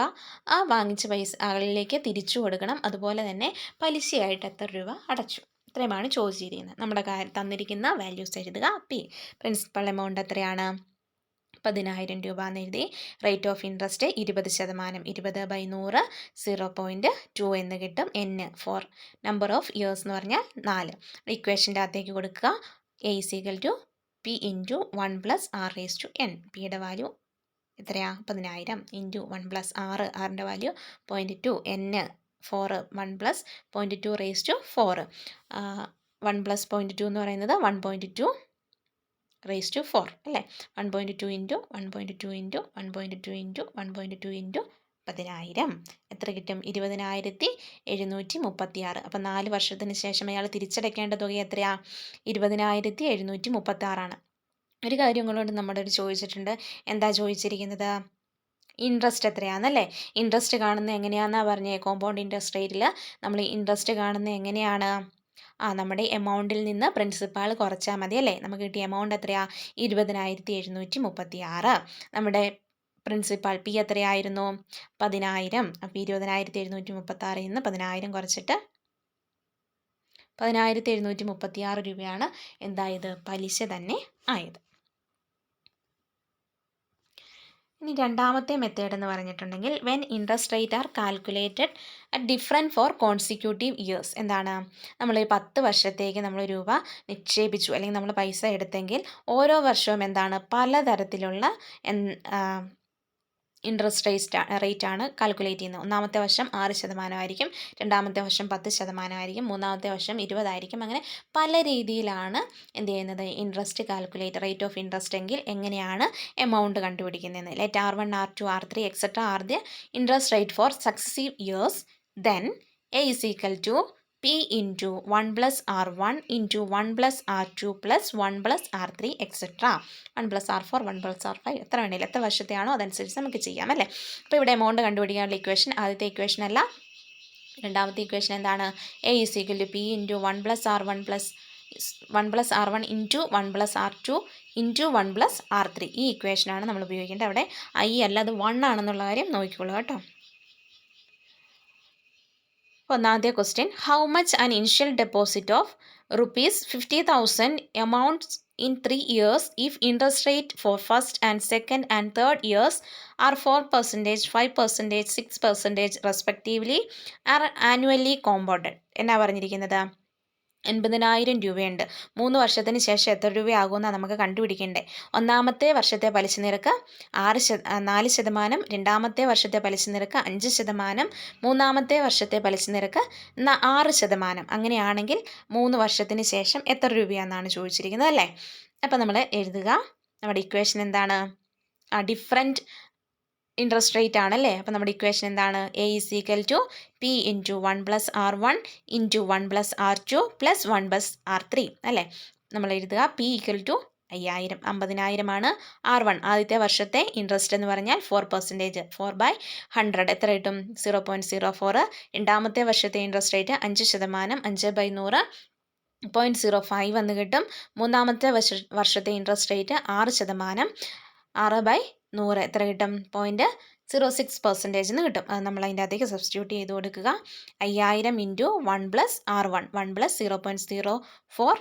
ആ വാങ്ങിച്ച പൈസ ആളിലേക്ക് തിരിച്ചു കൊടുക്കണം, അതുപോലെ തന്നെ പലിശയായിട്ട് എത്ര രൂപ അടച്ചു, ഇത്രയുമാണ് ചോദിച്ചിരിക്കുന്നത്. നമ്മുടെ തന്നിരിക്കുന്ന വാല്യൂസ് എഴുതുക. P പ്രിൻസിപ്പൽ എമൗണ്ട് എത്രയാണ്, 10,000 രൂപ എന്ന് എഴുതി. റേറ്റ് ഓഫ് ഇൻട്രസ്റ്റ് 20%, 20/100 0.2 എന്ന് കിട്ടും. N 4, നമ്പർ ഓഫ് ഇയേഴ്സ് എന്ന് പറഞ്ഞാൽ 4. ഇക്വേഷൻ്റെ അകത്തേക്ക് കൊടുക്കുക. A is equal to P into 1 plus R raise to N. പിയുടെ വാല്യൂ എത്രയാ? 10000 ഇൻറ്റു 1 പ്ലസ് ആറിൻ്റെ value 0.2, N 4, 1 plus 0.2 raise to 4. 1 plus 0.2 എന്ന് പറയുന്നത് 1.2 റേസ് ടു 4 അല്ലേ? 1.2 ഇൻറ്റു 1.2 ഇൻറ്റു 1.2 ഇൻറ്റു 1.2 ഇൻറ്റു 10000 എത്ര കിട്ടും? 20736. അപ്പം 4 വർഷത്തിന് ശേഷം അയാൾ തിരിച്ചടയ്ക്കേണ്ട തുക എത്രയാ? 20736. ഒരു കാര്യം കൊണ്ട് നമ്മുടെ ഒരു ചോദിച്ചിട്ടുണ്ട്. എന്താ ചോദിച്ചിരിക്കുന്നത്? ഇൻട്രസ്റ്റ് എത്രയാണെന്നല്ലേ? ഇൻട്രസ്റ്റ് കാണുന്നത് എങ്ങനെയാണെന്നാണ് പറഞ്ഞത്. കോമ്പൗണ്ട് ഇൻട്രസ്റ്റ് റേറ്റിൽ നമ്മൾ ഇൻട്രസ്റ്റ് കാണുന്നത് എങ്ങനെയാണ്? നമ്മുടെ എമൗണ്ടിൽ നിന്ന് പ്രിൻസിപ്പാൾ കുറച്ചാൽ മതി അല്ലേ? നമുക്ക് കിട്ടിയ എമൗണ്ട് എത്രയാ? 20736. നമ്മുടെ പ്രിൻസിപ്പാൾ പി എത്രയായിരുന്നു? 10000. അപ്പോൾ 20736 നിന്ന് 10000 കുറച്ചിട്ട് 10736 രൂപയാണ് എന്തായത്? പലിശ തന്നെ ആയത്. ഇനി രണ്ടാമത്തെ മെത്തേഡ് എന്ന് പറഞ്ഞിട്ടുണ്ടെങ്കിൽ when interest rate are calculated at different for consecutive years. എന്താണ്? നമ്മൾ 10 വർഷത്തേക്ക് നമ്മൾ രൂപ നിക്ഷേപിച്ചു അല്ലെങ്കിൽ നമ്മൾ പൈസ എടുത്തെങ്കിൽ ഓരോ വർഷവും എന്താണ്? പലതരത്തിലുള്ള ഇൻട്രസ്റ്റ് റേറ്റ് ആണ് കാൽക്കുലേറ്റ് ചെയ്യുന്നത്. ഒന്നാമത്തെ വർഷം 6% ആയിരിക്കും, രണ്ടാമത്തെ വർഷം 10% ആയിരിക്കും, മൂന്നാമത്തെ വർഷം 20 ആയിരിക്കും. അങ്ങനെ പല രീതിയിലാണ് എന്ത് ചെയ്യുന്നത്? Interest calculate rate of interest എങ്കിൽ എങ്ങനെയാണ് എമൗണ്ട് കണ്ടുപിടിക്കുന്നതെന്ന്. Let R1, R2, R3 etcetera are the interest rate for successive years. Then A is equal to P into 1 plus R1 into 1 plus R2 plus 1 plus R3 etc. 1 plus R4, 1 plus R5 എത്ര വേണേലും എത്ര വർഷത്തെയാണോ അതനുസരിച്ച് നമുക്ക് ചെയ്യാം അല്ലേ? അപ്പോൾ ഇവിടെ amount കണ്ടുപിടിക്കാനുള്ള ഇക്വേഷൻ ആദ്യത്തെ ഇക്വേഷൻ അല്ല, രണ്ടാമത്തെ ഇക്വേഷൻ എന്താണ്? A is equal to P into 1 plus R1 plus 1 plus R1 into 1 plus R2 into 1 plus R3. ഈ ഇക്വേഷനാണ് നമ്മൾ ഉപയോഗിക്കേണ്ടത്. അവിടെ I അല്ല, അത് 1 ആണെന്നുള്ള കാര്യം നോക്കിക്കോളൂ കേട്ടോ. ഒന്നാമത്തെ question, how much an initial deposit of ₹50,000 amounts in 3 years if interest rate for first and second and third years are 4%, 5%, 6% respectively are annually compounded. എന്നാ പറഞ്ഞിരിക്കുന്നത്? 80,000 രൂപയുണ്ട്. 3 വർഷത്തിന് ശേഷം എത്ര രൂപയാകുമെന്നാണ് നമുക്ക് കണ്ടുപിടിക്കേണ്ടത്. ഒന്നാമത്തെ വർഷത്തെ പലിശ നിരക്ക് 4%, രണ്ടാമത്തെ വർഷത്തെ പലിശ നിരക്ക് 5%, മൂന്നാമത്തെ വർഷത്തെ പലിശ നിരക്ക് 6%. അങ്ങനെയാണെങ്കിൽ 3 വർഷത്തിന് ശേഷം എത്ര രൂപയാണെന്നാണ് ചോദിച്ചിരിക്കുന്നത് അല്ലേ? അപ്പം നമ്മൾ എഴുതുക. നമ്മുടെ ഇക്വേഷൻ എന്താണ്? ഡിഫറൻറ്റ് ഇൻട്രസ്റ്റ് റേറ്റ് ആണല്ലേ? അപ്പം നമ്മുടെ ഇക്വേഷൻ എന്താണ്? A is equal to P into 1 plus R1 into 1 plus R2 plus 1 plus R3 അല്ലേ? നമ്മൾ എഴുതുക P equal to 5000. 50,000 ആണ് R1. ആദ്യത്തെ വർഷത്തെ ഇൻട്രസ്റ്റ് എന്ന് പറഞ്ഞാൽ 4%, 4/100 എത്ര കിട്ടും? 0.04. രണ്ടാമത്തെ വർഷത്തെ ഇൻട്രസ്റ്റ് റേറ്റ് 5%, 5/100 0.05 എന്ന് കിട്ടും. മൂന്നാമത്തെ വർഷത്തെ ഇൻട്രസ്റ്റ് റേറ്റ് 6%, 6/100 എത്ര കിട്ടും? 0.06% എന്ന് കിട്ടും. അത് നമ്മൾ അതിൻ്റെ അകത്തേക്ക് സബ്സ്റ്റിറ്റ്യൂട്ട് ചെയ്ത് കൊടുക്കുക. 5000 into 1 plus R1, 1 plus 0.04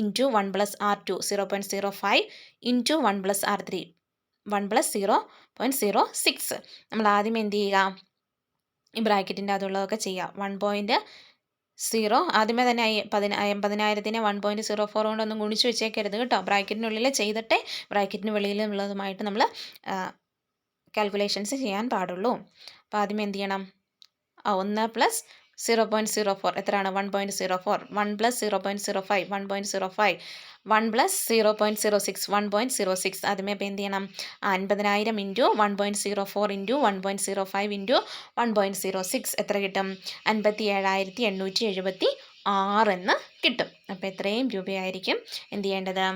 into 1 plus R2, 0.05 into 1 plus R3, 1 plus 0.06. നമ്മൾ ആദ്യം എന്ത് ചെയ്യുക? ഈ ബ്രാക്കറ്റിൻ്റെ അതുള്ളതൊക്കെ ചെയ്യുക. 1.0 ആദ്യമേ തന്നെ 80,000-നെ 1.04 കൊണ്ടൊന്നും ഗുണിച്ച് വെച്ചേക്കരുത് കേട്ടോ. ബ്രാക്കറ്റിനുള്ളിൽ ചെയ്തിട്ടേ ബ്രാക്കറ്റിന് വെളിയിലുള്ളതുമായിട്ട് നമ്മൾ കാൽക്കുലേഷൻസ് ചെയ്യാൻ പാടുള്ളൂ. അപ്പോൾ ആദ്യം എന്ത് ചെയ്യണം? 1 പ്ലസ് 0.04 എത്രയാണ്? 1.04. 1 പ്ലസ് 0.05, 1.05. 1 പ്ലസ് 0.06, 1.06. ആദ്യമേ ഇപ്പോൾ എന്ത് ചെയ്യണം? 50,000 ഇൻറ്റു 1.04 ഇൻറ്റു 1.05 ഇൻറ്റു 1.06 എത്ര കിട്ടും? 57,876 എന്ന് കിട്ടും. അപ്പോൾ എത്രയും രൂപയായിരിക്കും എന്ത് ചെയ്യേണ്ടത്?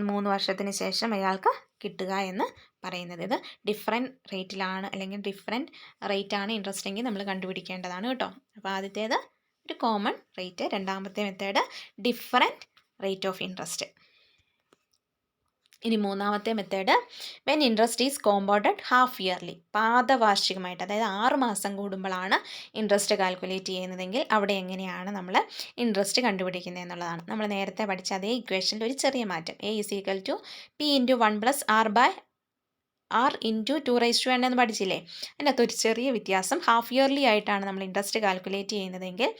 3 വർഷത്തിന് ശേഷം അയാൾക്ക് കിട്ടുക എന്ന് പറയുന്നത്. ഇത് ഡിഫറെൻറ്റ് റേറ്റിലാണ് അല്ലെങ്കിൽ ഡിഫറെൻറ്റ് റേറ്റാണ് ഇൻട്രസ്റ്റ് എങ്കിൽ നമ്മൾ കണ്ടുപിടിക്കേണ്ടതാണ് കേട്ടോ. അപ്പോൾ ആദ്യത്തേത് ഒരു കോമൺ റേറ്റ്, രണ്ടാമത്തെ method different rate of interest. ഇനി മൂന്നാമത്തെ method when interest is compounded half yearly, പാദവാർഷികമായിട്ട്, അതായത് 6 മാസം കൂടുമ്പോഴാണ് ഇൻട്രസ്റ്റ് കാൽക്കുലേറ്റ് ചെയ്യുന്നതെങ്കിൽ അവിടെ എങ്ങനെയാണ് നമ്മൾ ഇൻട്രസ്റ്റ് കണ്ടുപിടിക്കുന്നത് എന്നുള്ളതാണ്. നമ്മൾ നേരത്തെ പഠിച്ച അതേ ഇക്വേഷനിൽ ഒരു ചെറിയ മാറ്റം. A is equal to P into 1 plus R into 2n എന്ന് പഠിച്ചില്ലേ? അതിനകത്ത് ഒരു ചെറിയ വ്യത്യാസം. ഹാഫ് ഇയർലി ആയിട്ടാണ് നമ്മൾ ഇൻട്രസ്റ്റ് കാൽക്കുലേറ്റ് ചെയ്യുന്നതെങ്കിൽ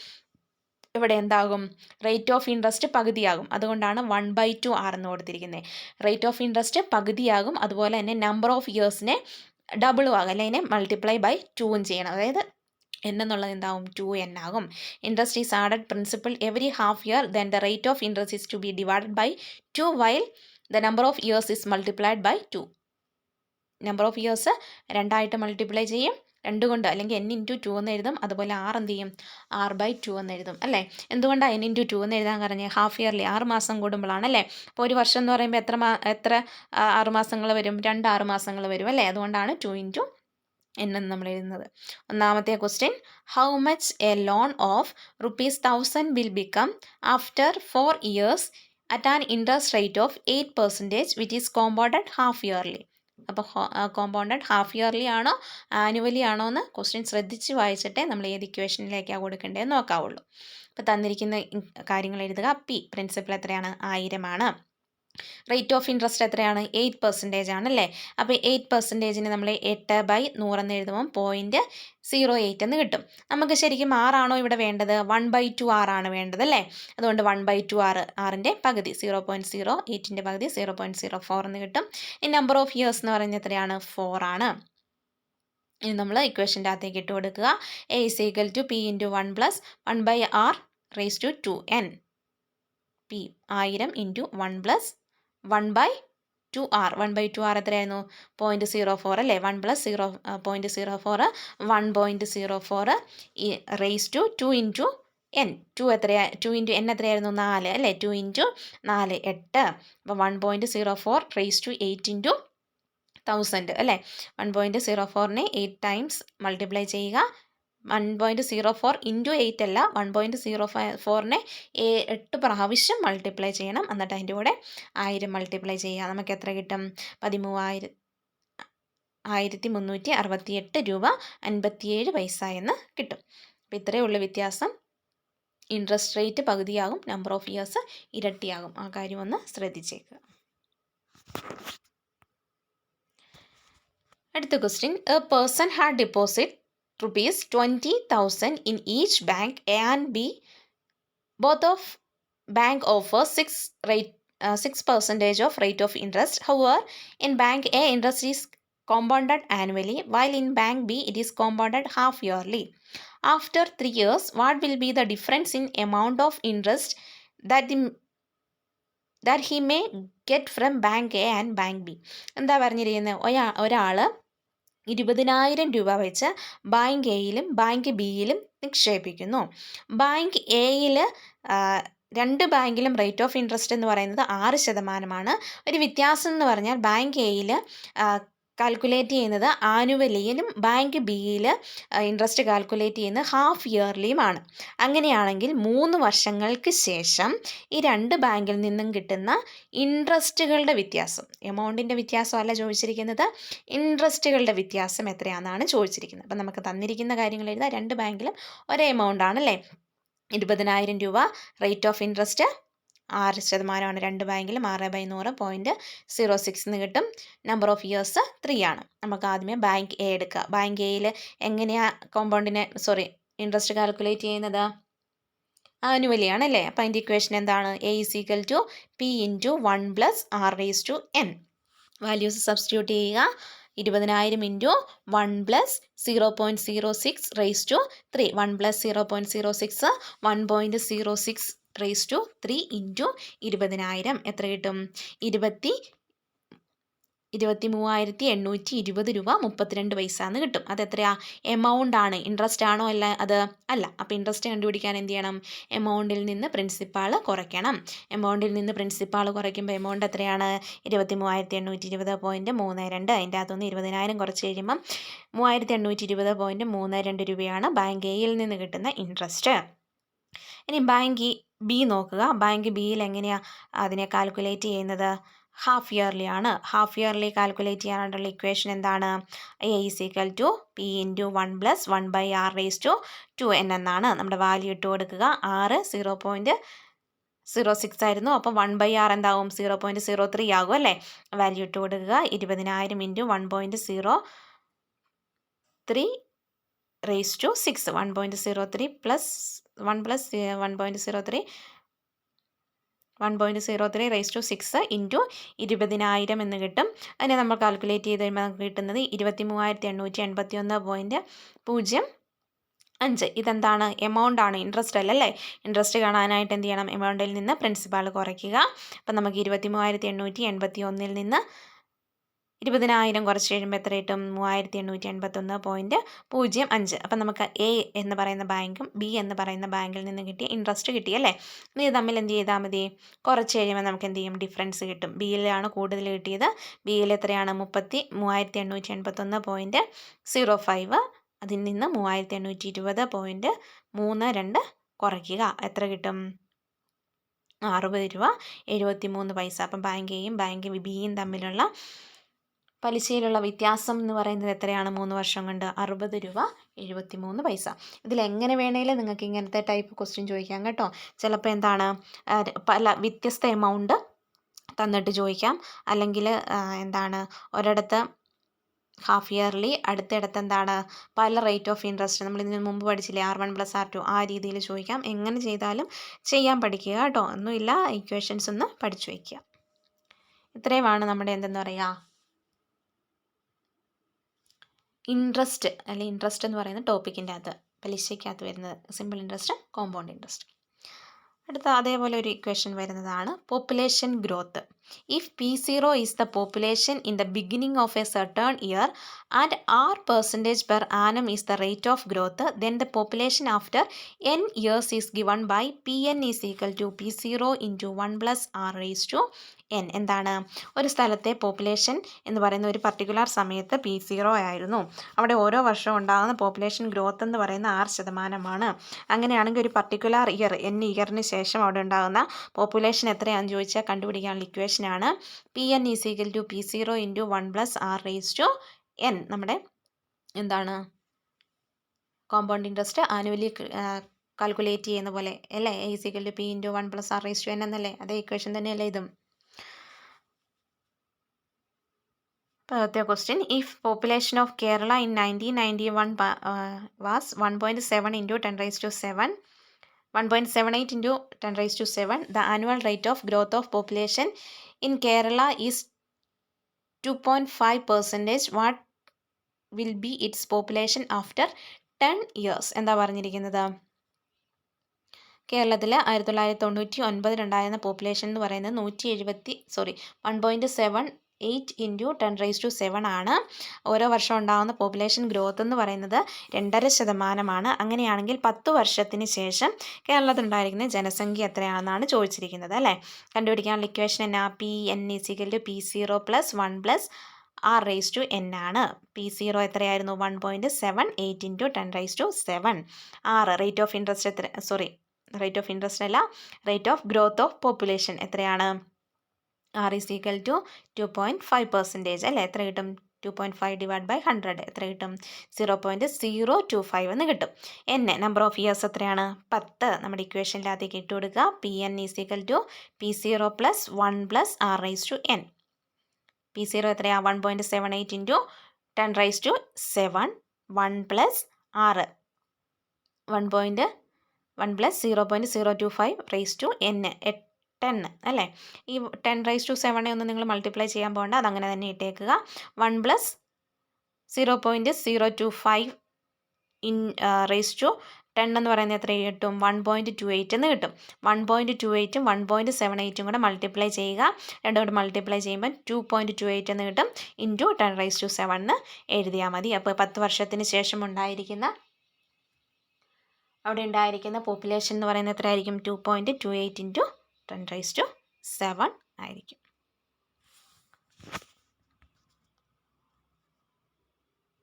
ഇവിടെ എന്താകും? റേറ്റ് ഓഫ് ഇൻട്രസ്റ്റ് പകുതിയാകും. അതുകൊണ്ടാണ് 1/2 R എന്ന് കൊടുത്തിരിക്കുന്നത്. റേറ്റ് ഓഫ് ഇൻട്രസ്റ്റ് പകുതിയാകും. അതുപോലെ തന്നെ നമ്പർ ഓഫ് ഇയേഴ്സിനെ ഡബിളും ആകും, അല്ലെങ്കിൽ അതിനെ മൾട്ടിപ്ലൈ ബൈ 2 ചെയ്യണം. അതായത് n എന്നുള്ളത് എന്താവും? 2n ആകും. Interest is added principal every half year, then the rate of interest is to be divided by 2 while the number of years is multiplied by 2. Number of years 2 multiply ചെയ്യും, 2 കൊണ്ട്, അല്ലെങ്കിൽ n into 2 എന്ന് എഴുതും. അതുപോലെ r എന്ത് ചെയ്യും? r/2 എന്ന് എഴുതും അല്ലേ? എന്തുകൊണ്ടാണ് n ഇൻറ്റു 2 എന്ന് എഴുതാൻ പറഞ്ഞത്? ഹാഫ് ഇയർലി 6 മാസം കൂടുമ്പോഴാണ് അല്ലേ? അപ്പോൾ ഒരു വർഷം എന്ന് പറയുമ്പോൾ എത്ര 6 മാസങ്ങൾ വരും? 2 6 മാസങ്ങൾ വരും അല്ലേ? അതുകൊണ്ടാണ് 2 ഇൻറ്റു n എന്ന് നമ്മൾ എഴുതുന്നത്. ഒന്നാമത്തെ question, how much A loan of ₹1000 will become after 4 years at an interest rate of 8% which is compounded half yearly. അപ്പോൾ കോമ്പൗണ്ടഡ് ഹാഫ് ഇയർലി ആണോ ആനുവലി ആണോ എന്ന് ക്വസ്റ്റ്യൻ ശ്രദ്ധിച്ച് വായിച്ചിട്ടേ നമ്മൾ ഏത് ഇക്വേഷനിലേക്കാണ് കൊടുക്കേണ്ടതെന്ന് നോക്കാവുള്ളൂ. അപ്പോൾ തന്നിരിക്കുന്ന കാര്യങ്ങൾ എഴുതുക. പി പ്രിൻസിപ്പൽ എത്രയാണ്? 1000 ആണ്. റേറ്റ് ഓഫ് ഇൻട്രസ്റ്റ് എത്രയാണ്? 8% ആണല്ലേ? അപ്പോൾ 8%ന് നമ്മൾ 8/100 എന്ന് എഴുതുമ്പോൾ 0.08 എന്ന് കിട്ടും. നമുക്ക് ശരിക്കും ആറാണോ ഇവിടെ വേണ്ടത്? 1/2 ആണ് വേണ്ടത് അല്ലേ? അതുകൊണ്ട് 1/2 ആറിൻ്റെ പകുതി 0.08ൻ്റെ പകുതി 0.04 എന്ന് കിട്ടും. ഈ നമ്പർ ഓഫ് ഇയേഴ്സ് എന്ന് പറയുന്നത് എത്രയാണ്? 4 ആണ്. ഇനി നമ്മൾ ഇക്വേഷൻ്റെ അകത്തേക്ക് ഇട്ട് കൊടുക്കുക. A is equal to P into 1 plus 1/r raised to 2n. P 1000 into 1 plus 1/2r. 1/2r എത്രയായിരുന്നു? 0.04 അല്ലേ? 1 plus 0.04 1.04 raised to 2 into n. 2 into n എത്രയായിരുന്നു? 4 അല്ലേ? 2 into 4 8. അപ്പോൾ 1.04 raised to 8 into 1000 അല്ലേ? 1.04നെ 8 ടൈംസ് മൾട്ടിപ്ലൈ ചെയ്യുക. 1.04 ഇൻറ്റു 8 അല്ല, 1.04നെ 8 പ്രാവശ്യം മൾട്ടിപ്ലൈ ചെയ്യണം. എന്നിട്ട് അതിൻ്റെ കൂടെ 1000 മൾട്ടിപ്ലൈ ചെയ്യുക. നമുക്ക് എത്ര കിട്ടും? 1368 രൂപ 57 പൈസ എന്ന് കിട്ടും. അപ്പോൾ ഇത്രയേ ഉള്ളൂ വ്യത്യാസം. ഇൻട്രസ്റ്റ് റേറ്റ് പകുതിയാകും, നമ്പർ ഓഫ് ഇയേഴ്സ് ഇരട്ടിയാകും. ആ കാര്യം ഒന്ന് ശ്രദ്ധിച്ചേക്കുക. അടുത്ത question, a person had deposit ₹20,000 in each bank A and B. Both of bank offer 6% of rate of interest. However, in bank A, interest is compounded annually, while in bank B, it is compounded half yearly. After 3 years, what will be the difference in amount of interest that he may get from bank A and bank B? എന്താ പറഞ്ഞിരിക്കുന്നത്? ഒരാൾ 20,000 രൂപ വെച്ച് bank എയിലും bank ബിയിലും നിക്ഷേപിക്കുന്നു. Bank എയിൽ 2 ബാങ്കിലും rate of interest എന്ന് പറയുന്നത് 6%. ഒരു വ്യത്യാസം എന്ന് പറഞ്ഞാൽ ബാങ്ക് എയിൽ കാൽക്കുലേറ്റ് ചെയ്യുന്നത് ആനുവലിയിലും ബാങ്ക് ബിയിൽ ഇൻട്രസ്റ്റ് കാൽക്കുലേറ്റ് ചെയ്യുന്നത് ഹാഫ് ഇയർലിയുമാണ്. അങ്ങനെയാണെങ്കിൽ 3 വർഷങ്ങൾക്ക് ശേഷം ഈ 2 ബാങ്കിൽ നിന്നും കിട്ടുന്ന ഇൻട്രസ്റ്റുകളുടെ വ്യത്യാസം, എമൗണ്ടിൻ്റെ വ്യത്യാസമല്ല ചോദിച്ചിരിക്കുന്നത്, ഇൻട്രസ്റ്റുകളുടെ വ്യത്യാസം എത്രയാണെന്നാണ് ചോദിച്ചിരിക്കുന്നത്. അപ്പം നമുക്ക് തന്നിരിക്കുന്ന കാര്യങ്ങൾ എഴുതാം. 2 ബാങ്കിലും ഒരേ എമൗണ്ട് ആണല്ലേ? 20,000 രൂപ റേറ്റ് ഓഫ് ഇൻട്രസ്റ്റ് 6%. 2 ബാങ്കിലും 6/100.06 എന്ന് കിട്ടും. നമ്പർ ഓഫ് ഇയേഴ്സ് 3 ആണ്. നമുക്ക് ആദ്യമേ ബാങ്ക് എ എടുക്കുക. ബാങ്ക് എയിൽ എങ്ങനെയാണ് ഇൻട്രസ്റ്റ് കാൽക്കുലേറ്റ് ചെയ്യുന്നത്? ആനുവലി ആണല്ലേ? അപ്പോൾ അതിൻ്റെ ഇക്വേഷൻ എന്താണ്? A is equal to P into 1 plus R raised to n. Values substitute ചെയ്യുക. 20,000 into 1 plus 0.06 raise to 3. 1 plus 0.06 1.06 raise to 3 into 20,000 എത്ര കിട്ടും? 23,820 രൂപ 32 പൈസ എന്ന് കിട്ടും. അതെത്രയാ? എമൗണ്ട് ആണ്. ഇൻട്രസ്റ്റ് ആണോ? അല്ല, അത് അല്ല. അപ്പോൾ ഇൻട്രസ്റ്റ് കണ്ടുപിടിക്കാൻ എന്ത് ചെയ്യണം? എമൗണ്ടിൽ നിന്ന് പ്രിൻസിപ്പാൾ കുറയ്ക്കണം. എമൗണ്ടിൽ നിന്ന് പ്രിൻസിപ്പാൾ കുറയ്ക്കുമ്പോൾ എമൗണ്ട് എത്രയാണ്? 23,820.32. അതിൻ്റെ അകത്തുനിന്ന് 20,000 കുറച്ച് കഴിയുമ്പം 3,820.32 രൂപയാണ് ബാങ്ക് എയിൽ നിന്ന് കിട്ടുന്ന ഇൻട്രസ്റ്റ്. ഇനി ബാങ്ക് ബി നോക്കുക. ബാങ്ക് ബിയിൽ എങ്ങനെയാണ് അതിനെ കാൽക്കുലേറ്റ് ചെയ്യുന്നത്? ഹാഫ് ഇയർലി ആണ്. ഹാഫ് ഇയർലി കാൽക്കുലേറ്റ് ചെയ്യാനായിട്ടുള്ള ഇക്വേഷൻ എന്താണ്? A is equal to P into 1 plus 1/r raised to 2n എന്നാണ്. നമ്മുടെ വാല്യൂ ഇട്ട് കൊടുക്കുക. R 0.06 ആയിരുന്നു. അപ്പോൾ 1/r എന്താവും? 0.03 ആകും അല്ലേ? വാല്യൂ ഇട്ട് കൊടുക്കുക. 20,000 into 1.03 raised to 6. 1.03 plus 1+1.03 raise to 6 into 20,000 എന്ന് കിട്ടും. അതിനെ നമ്മൾ കാൽക്കുലേറ്റ് ചെയ്ത് കഴിയുമ്പോൾ നമുക്ക് കിട്ടുന്നത് 23,881.05. ഇതെന്താണ്? എമൗണ്ട് ആണ്, ഇൻട്രസ്റ്റ് അല്ലല്ലേ. ഇൻട്രസ്റ്റ് കാണാനായിട്ട് എന്ത് ചെയ്യണം? എമൗണ്ടിൽ നിന്ന് പ്രിൻസിപ്പാൾ കുറയ്ക്കുക. അപ്പം നമുക്ക് 23,881 നിന്ന് 20,000 കുറച്ച് കഴിയുമ്പോൾ എത്ര കിട്ടും? 3,881.05. അപ്പം നമുക്ക് എ എന്ന് പറയുന്ന ബാങ്കും ബി എന്ന് പറയുന്ന ബാങ്കിൽ നിന്ന് കിട്ടിയ ഇൻട്രസ്റ്റ് കിട്ടിയല്ലേ. ഇനി ഇത് തമ്മിൽ എന്ത് ചെയ്താൽ മതി? കുറച്ച് കഴിയുമ്പോൾ നമുക്ക് എന്ത് ചെയ്യും? ഡിഫറൻസ് കിട്ടും. ബിയിലാണ് കൂടുതൽ കിട്ടിയത്. ബിയിൽ എത്രയാണ്? 38,881.05. അതിൽ നിന്ന് 3,820.32 കുറയ്ക്കുക. എത്ര കിട്ടും? 60 രൂപ 73 പൈസ. അപ്പം ബാങ്ക് എയും ബാങ്ക് ബിയും തമ്മിലുള്ള പലിശയിലുള്ള വ്യത്യാസം എന്ന് പറയുന്നത് എത്രയാണ്? 3 വർഷം കൊണ്ട് 60 രൂപ 73 പൈസ. ഇതിലെങ്ങനെ വേണേലും നിങ്ങൾക്ക് ഇങ്ങനത്തെ ടൈപ്പ് ക്വസ്റ്റ്യൻ ചോദിക്കാം കേട്ടോ. ചിലപ്പോൾ എന്താണ്, പല വ്യത്യസ്ത എമൗണ്ട് തന്നിട്ട് ചോദിക്കാം. അല്ലെങ്കിൽ എന്താണ്, ഒരിടത്ത് ഹാഫ് ഇയർലി, അടുത്തിടത്ത് എന്താണ്, പല റേറ്റ് ഓഫ് ഇൻട്രസ്റ്റ്. നമ്മൾ ഇതിന് മുമ്പ് പഠിച്ചില്ലേ, R1+R2, ആ രീതിയിൽ ചോദിക്കാം. എങ്ങനെ ചെയ്താലും ചെയ്യാൻ പഠിക്കുക കേട്ടോ. ഒന്നുമില്ല, ഇക്വേഷൻസ് ഒന്ന് പഠിച്ചു വയ്ക്കുക. ഇത്രയുമാണ് നമ്മുടെ എന്തെന്ന് പറയുക, ഇൻട്രസ്റ്റ് അല്ലെങ്കിൽ ഇൻട്രസ്റ്റ് എന്ന് പറയുന്ന ടോപ്പിക്കിൻ്റെ അകത്ത്, പലിശയ്ക്കകത്ത് വരുന്നത് സിമ്പിൾ ഇൻട്രസ്റ്റ്, കോമ്പൗണ്ട് ഇൻട്രസ്റ്റ്. അടുത്ത അതേപോലെ ഒരു ഇക്വേഷൻ വരുന്നതാണ് population growth. If P0 is the population in the beginning of a certain year and R% per annum is the rate of growth, then the population after n years is given by Pn is equal to P0 into 1+R⁻n. എന്താണ്, ഒരു സ്ഥലത്തെ population എന്ന് പറയുന്ന ഒരു particular സമയത്ത് P0 ആയിരുന്നു. അവിടെ ഓരോ വർഷവും ഉണ്ടാകുന്ന പോപ്പുലേഷൻ ഗ്രോത്ത് എന്ന് പറയുന്ന 6%. അങ്ങനെയാണെങ്കിൽ ഒരു പർട്ടിക്കുലർ ഇയർ, n ഇയറിന് ശേഷം അവിടെ ഉണ്ടാകുന്ന പോപ്പുലേഷൻ എത്രയാണെന്ന് ചോദിച്ചാൽ കണ്ടുപിടിക്കാനുള്ള ഇക്വേഷനാണ് Pn is equal to P0 into 1+R⁻n. നമ്മുടെ എന്താണ്, കോമ്പൗണ്ട് ഇൻട്രസ്റ്റ് ആനുവലി കാൽക്കുലേറ്റ് ചെയ്യുന്ന പോലെ അല്ലേ. Is equal to P into 1+R⁻n എന്നല്ലേ, അതേ ഇക്വേഷൻ തന്നെയല്ലേ ഇതും. Question: If population of Kerala in 1991 was 1.7 into 10 raised to 7, 1.78 into 10 raised to 7, the annual rate of growth of population in Kerala is 2.5%. What will be its population after 10 years? എന്താ പറഞ്ഞിരിക്കുന്നത്? കേരളത്തിൽ 1999 ഉണ്ടായിരുന്ന population എന്ന് പറയുന്നത് 1.78 into 10 raised to 7 ആണ്. ഓരോ വർഷം ഉണ്ടാകുന്ന പോപ്പുലേഷൻ ഗ്രോത്ത് എന്ന് പറയുന്നത് 2.5%. അങ്ങനെയാണെങ്കിൽ 10 വർഷത്തിന് ശേഷം കേരളത്തിൽ ഉണ്ടായിരിക്കുന്ന ജനസംഖ്യ എത്രയാണെന്നാണ് ചോദിച്ചിരിക്കുന്നത് അല്ലേ. കണ്ടുപിടിക്കാനുള്ള ഇക്വേഷൻ എന്നാ? Pn is equal to P0 + 1+R⁻n ആണ്. P0 എത്രയായിരുന്നു? 1.78 into 10 raised to 7. Rate of interest rate of interest അല്ല, rate of growth of population എത്രയാണ്? R ഈസ് ഈക്വൽ ടു 2.5% അല്ലേ. എത്ര കിട്ടും? 2.5 ഡിവൈഡ് ബൈ 100 എത്ര കിട്ടും? 0.025 എന്ന് കിട്ടും. നമ്പർ ഓഫ് ഇയേഴ്സ് എത്രയാണ്? 10. നമ്മുടെ ഇക്വേഷനിലകത്തേക്ക് ഇട്ട് കൊടുക്കുക. Pn is equal to P0 + 1+R⁻n. P0 എത്രയാ? 1.78 into 10 raised to 7, 1+R 1+0.025 raised to n 10 അല്ലേ. ഈ 10 raised to 7 ഒന്നും നിങ്ങൾ മൾട്ടിപ്ലൈ ചെയ്യാൻ പോകണ്ട, അതങ്ങനെ തന്നെ ഇട്ടേക്കുക. 1+0.025 raised to 10 എന്ന് പറയുന്നത് എത്ര കിട്ടും? 1.28 എന്ന് കിട്ടും. 1.28ഉം 1.78ഉം കൂടെ മൾട്ടിപ്ലൈ ചെയ്യുക. രണ്ടും കൂടെ മൾട്ടിപ്ലൈ ചെയ്യുമ്പോൾ 2.28 എന്ന് കിട്ടും. ഇൻറ്റു 10 raised to 7 എന്ന് എഴുതിയാൽ മതി. അപ്പോൾ 10 വർഷത്തിന് ശേഷം അവിടെ ഉണ്ടായിരിക്കുന്ന പോപ്പുലേഷൻ എന്ന് പറയുന്നത് എത്രയായിരിക്കും? 2.28 ഇൻറ്റു 10 raised to 7 ആയിരിക്കും.